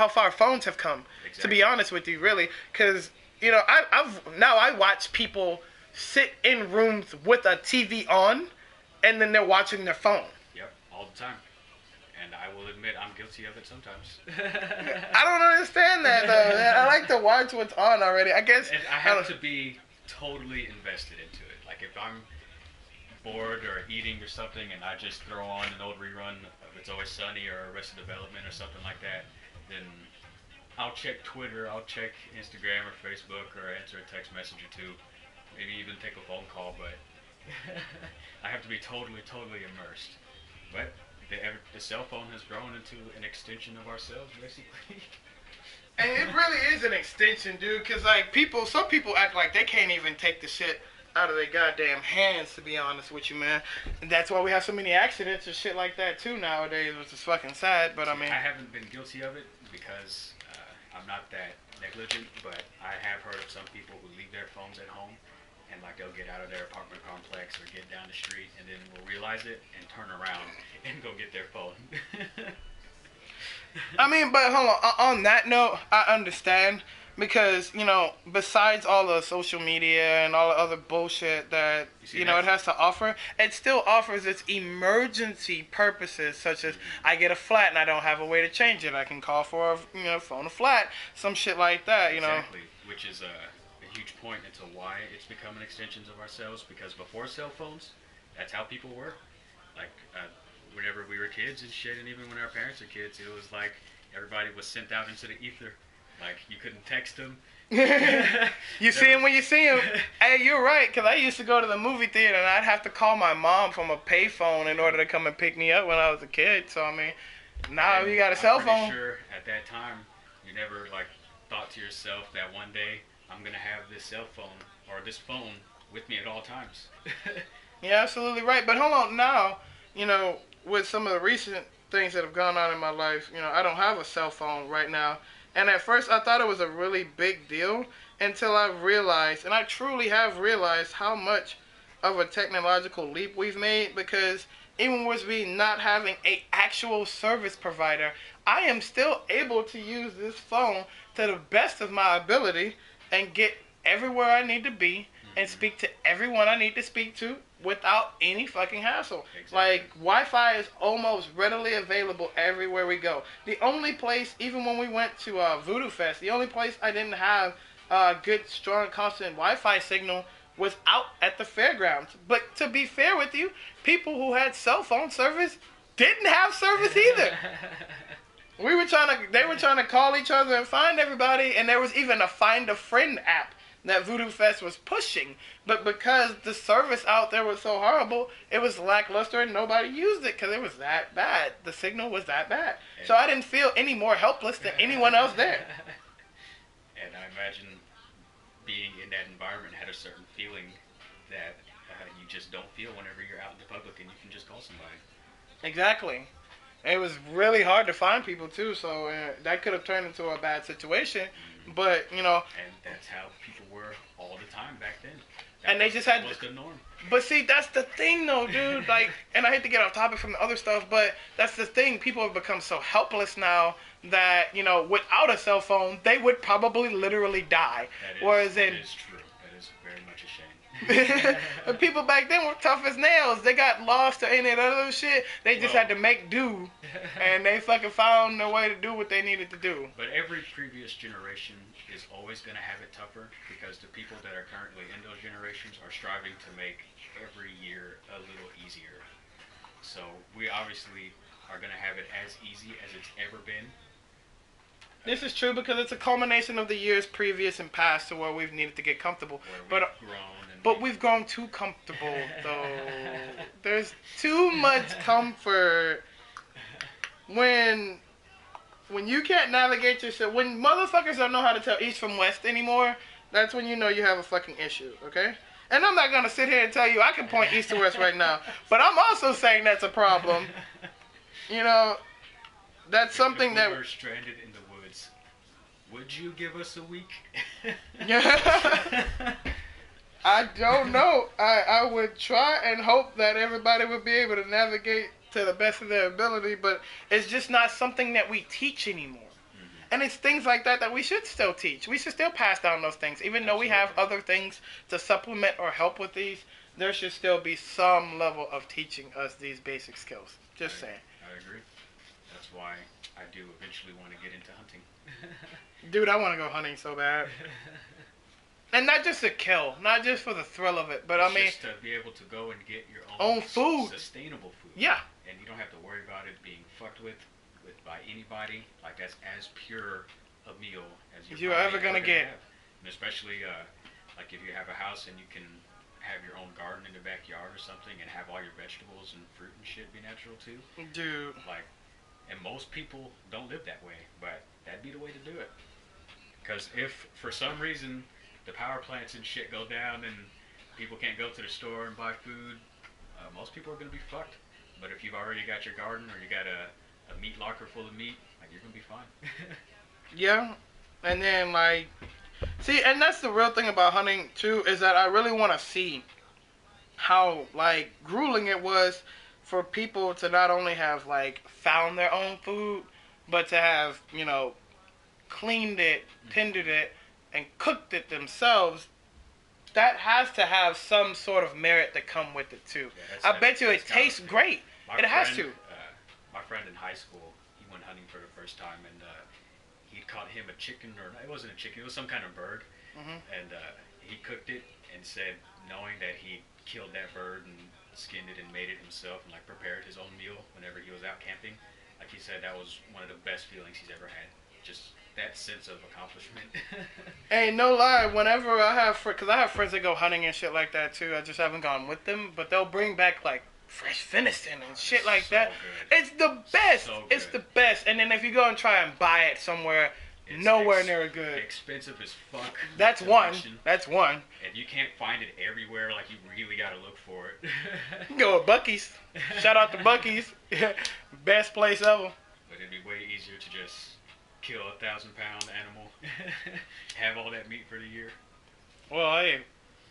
far phones have come. Exactly. To be honest with you, really. Because I watch people sit in rooms with a TV on, and then they're watching their phone. Yep, all the time. And I will admit I'm guilty of it sometimes. I don't understand that though. I like to watch what's on already. I guess and I have to be totally invested into it. Like if I'm bored or eating or something and I just throw on an old rerun of It's Always Sunny or Arrested Development or something like that, then I'll check Twitter, I'll check Instagram or Facebook or answer a text message or two, maybe even take a phone call, but I have to be totally immersed. But the cell phone has grown into an extension of ourselves, basically. And it really is an extension, dude, because like some people act like they can't even take the shit out of their goddamn hands, to be honest with you, man. And that's why we have so many accidents and shit like that too nowadays, which is fucking sad. But I mean, I haven't been guilty of it because I'm not that negligent, but I have heard of some people who leave their phones at home and like they'll get out of their apartment complex or get down the street and then will realize it and turn around and go get their phone. I mean, but hold on. On that note, I understand because, besides all the social media and all the other bullshit that, it has to offer, it still offers its emergency purposes, such as I get a flat and I don't have a way to change it. I can call for phone a flat, some shit like that, Exactly, which is a huge point into why it's becoming extensions of ourselves, because before cell phones, that's how people were. Like, whenever we were kids and shit, and even when our parents were kids, it was like everybody was sent out into the ether. Like, you couldn't text them. You see him when you see him. Hey, you're right, because I used to go to the movie theater and I'd have to call my mom from a payphone in order to come and pick me up when I was a kid. So, I mean, now you got a cell phone. I'm pretty sure at that time you never, like, thought to yourself that one day I'm going to have this cell phone or this phone with me at all times. You're absolutely right. But hold on, now, you know, with some of the recent things that have gone on in my life, you know, I don't have a cell phone right now. And at first I thought it was a really big deal until I realized, and I truly have realized, how much of a technological leap we've made, because even with me not having a actual service provider, I am still able to use this phone to the best of my ability and get everywhere I need to be and speak to everyone I need to speak to without any fucking hassle. Exactly. Like, Wi-Fi is almost readily available everywhere we go. The only place, even when we went to Voodoo Fest, the only place I didn't have a good, strong, constant Wi-Fi signal was out at the fairgrounds. But to be fair with you, people who had cell phone service didn't have service either. They were trying to call each other and find everybody, and there was even a Find a Friend app that Voodoo Fest was pushing. But because the service out there was so horrible, it was lackluster and nobody used it because it was that bad. The signal was that bad. So I didn't feel any more helpless than anyone else there. And I imagine being in that environment had a certain feeling that you just don't feel whenever you're out in the public and you can just call somebody. Exactly. It was really hard to find people too, so that could have turned into a bad situation. Mm-hmm. But, you know, and that's how people were all the time back then. And they just had was the norm. But see, that's the thing though, dude. Like, and I hate to get off topic from the other stuff, but that's the thing. People have become so helpless now that, you know, without a cell phone, they would probably literally die. That is true. That is very much a shame. But people back then were tough as nails. They got lost or any of that other shit. They just had to make do, and they fucking found a way to do what they needed to do. But every previous generation is always going to have it tougher because the people that are currently in those generations are striving to make every year a little easier. So we obviously are going to have it as easy as it's ever been. This is true because it's a culmination of the years previous and past to where we've needed to get comfortable. But we've grown too comfortable, though. There's too much comfort when you can't navigate yourself. When motherfuckers don't know how to tell east from west anymore, that's when you know you have a fucking issue, okay? And I'm not going to sit here and tell you I can point east to west right now, but I'm also saying that's a problem. You know, that's something that... If we were stranded in the woods, would you give us a week? I don't know. I would try and hope that everybody would be able to navigate to the best of their ability, but it's just not something that we teach anymore. Mm-hmm. And it's things like that that we should still teach. We should still pass down those things. Even though we have other things to supplement or help with these, there should still be some level of teaching us these basic skills. Just saying. I agree. That's why I do eventually want to get into hunting. Dude, I want to go hunting so bad. And not just to kill, not just for the thrill of it, but it's just to be able to go and get your own food, sustainable food. Yeah. And you don't have to worry about it being fucked with by anybody. Like, that's as pure a meal as you're ever gonna get. Have. And especially like if you have a house and you can have your own garden in the backyard or something and have all your vegetables and fruit and shit be natural too. Dude. Like, and most people don't live that way, but that'd be the way to do it. Because if for some reason the power plants and shit go down and people can't go to the store and buy food, most people are going to be fucked. But if you've already got your garden or you got a meat locker full of meat, like, you're going to be fine. Yeah. And then, like, see, and that's the real thing about hunting, too, is that I really want to see how, like, grueling it was for people to not only have, like, found their own food, but to have, you know, cleaned it, tended it, and cooked it themselves. That has to have some sort of merit that come with it too. Yeah, I bet you it tastes great. It has to. My friend in high school, he went hunting for the first time, and he caught him a chicken, or it wasn't a chicken, it was some kind of bird, and he cooked it and said, knowing that he killed that bird and skinned it and made it himself and like prepared his own meal whenever he was out camping. Like he said, that was one of the best feelings he's ever had. Just that sense of accomplishment. Hey, no lie. Whenever I have, because I have friends that go hunting and shit like that too. I just haven't gone with them, but they'll bring back like fresh venison and shit like So that. good. It's the best. So It's good. the best. And then if you go and try and buy it somewhere, It's nowhere near good. Expensive as fuck. That's to one. mention, That's one. And you can't find it everywhere. Like you really gotta look for it. You can go with Buc-ee's. Shout out to Buc-ee's. Best place ever. But it'd be way easier to just kill a 1,000-pound animal, have all that meat for the year. Well, hey,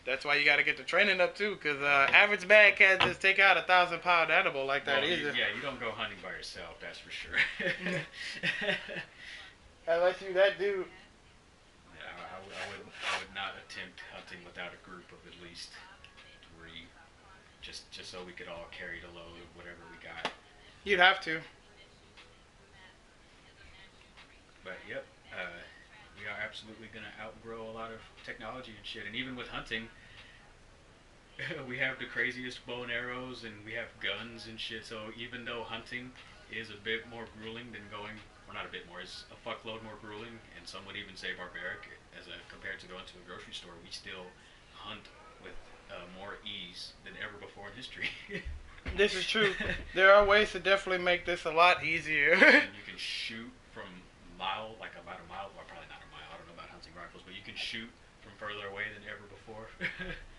that's why you got to get the training up too, because average man can't just take out a 1,000-pound animal like that Well, either. yeah, you don't go hunting by yourself, that's for sure. Unless you that dude. Yeah, I would not attempt hunting without a group of at least 3, just so we could all carry the load of whatever we got. You'd have to. But yep, we are absolutely gonna outgrow a lot of technology and shit. And even with hunting, we have the craziest bow and arrows, and we have guns and shit. So even though hunting is a bit more grueling than going, or not a bit more, it's a fuckload more grueling, and some would even say barbaric, compared to going to a grocery store, we still hunt with more ease than ever before in history. This is true. There are ways to definitely make this a lot easier. And you can shoot from like about a mile, well, probably not a mile, I don't know about hunting rifles, but you can shoot from further away than ever before.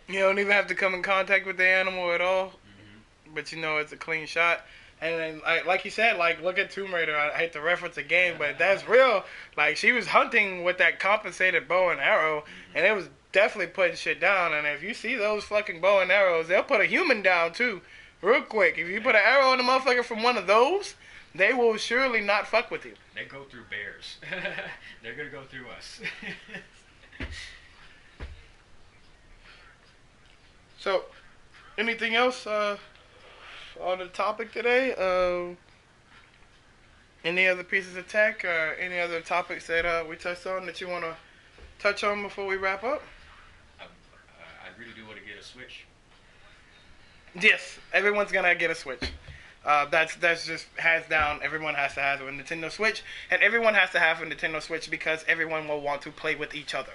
You don't even have to come in contact with the animal at all, Mm-hmm. but you know it's a clean shot. And then, like you said, like look at Tomb Raider. I hate to reference a game, but that's real. Like she was hunting with that compensated bow and arrow, and it was definitely putting shit down. And if you see those fucking bow and arrows, they'll put a human down too, real quick. If you put an arrow in a motherfucker from one of those, they will surely not fuck with you. They go through bears. They're gonna go through us. So, anything else on the topic today? Any other pieces of tech or any other topics that we touched on that you want to touch on before we wrap up? I really do want to get a Switch. Yes, everyone's gonna get a Switch. That's just hands down. Everyone has to have a Nintendo Switch, and everyone has to have a Nintendo Switch because everyone will want to play with each other.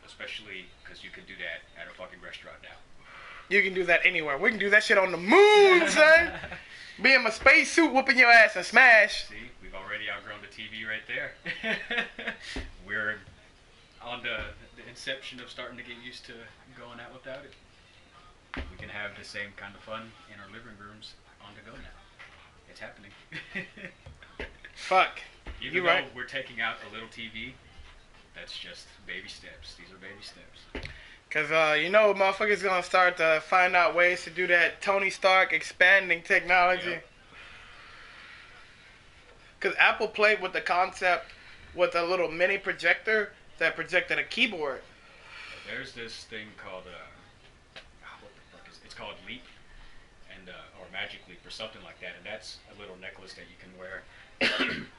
Especially because you can do that at a fucking restaurant now. You can do that anywhere. We can do that shit on the moon, son. Be in my spacesuit, whooping your ass and smash. See, we've already outgrown the TV right there. We're on the inception of starting to get used to going out without it. We can have the same kind of fun in our living rooms on the go now. It's happening. Fuck. Even You though right. we're taking out a little TV, that's just baby steps. These are baby steps. Because, you know, motherfuckers gonna start to find out ways to do that Tony Stark expanding technology. Yep. Because Apple played with the concept with a little mini projector that projected a keyboard. There's this thing called, what the fuck is it? It's called Leap, and or Magic Leap or something like that. And that's a little necklace that you can wear,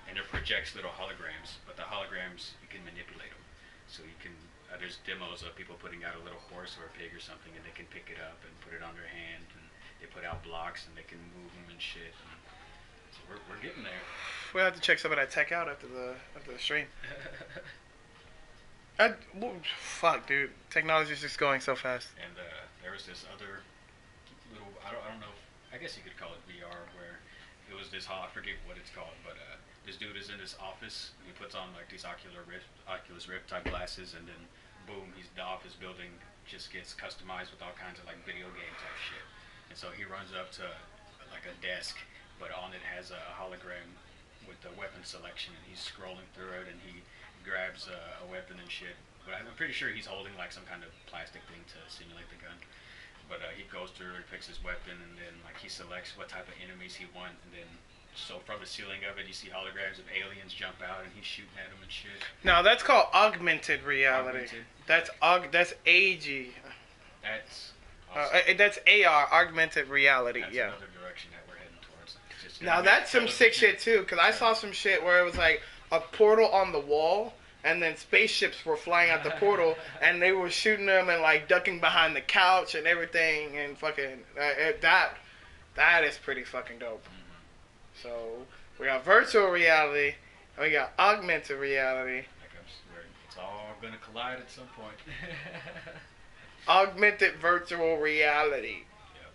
and it projects little holograms. But the holograms, you can manipulate them. So you can, there's demos of people putting out a little horse or a pig or something, and they can pick it up and put it on their hand, and they put out blocks, and they can move them and shit. And so we're getting there. We'll have to check some of that tech out after the stream. Fuck, dude. Technology's just going so fast. And there was this other little, I don't know, I guess you could call it VR, where it was this I forget what it's called, but this dude is in his office, and he puts on like these Oculus Rift type glasses, and then boom, the office building just gets customized with all kinds of like video game type shit. And so he runs up to like a desk, but on it has a hologram with the weapon selection, and he's scrolling through it, and he grabs a weapon and shit. But I'm pretty sure he's holding like some kind of plastic thing to simulate the gun. But he goes through and picks his weapon, and then like he selects what type of enemies he wants, and then so from the ceiling of it, you see holograms of aliens jump out, and he's shooting at them and shit. Now that's called augmented reality. Augmented? That's AG. That's awesome. That's AR, augmented reality. That's yeah. another direction that we're heading towards. It's just Now gonna that's make some sick television- shit too, because I saw some shit where it was like a portal on the wall, and then spaceships were flying out the portal, and they were shooting them and like ducking behind the couch and everything, and fucking that is pretty fucking dope. So we got virtual reality, and we got augmented reality. Like I'm swearing, it's all gonna collide at some point. Augmented virtual reality. Yep.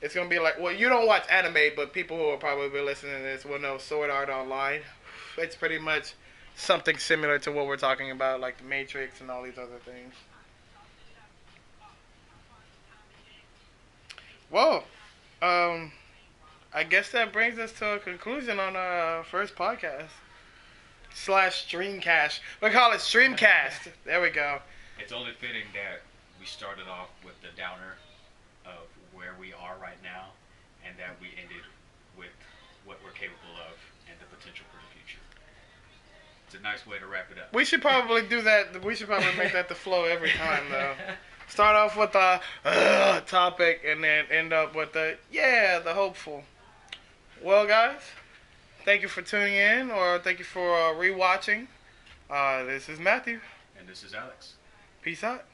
It's gonna be like, well, you don't watch anime, but people who will probably be listening to this will know Sword Art Online. It's pretty much something similar to what we're talking about, like the Matrix and all these other things. Well, I guess that brings us to a conclusion on our first podcast / streamcast. We call it Streamcast. There we go. It's only fitting that we started off with the downer of where we are right now, and that we ended with what we're capable of and the potential for the future. It's a nice way to wrap it up. We should probably do that. We should probably make that the flow every time, though. Start off with the topic and then end up with the hopeful. Well, guys, thank you for tuning in, or thank you for rewatching. This is Matthew. And this is Alex. Peace out.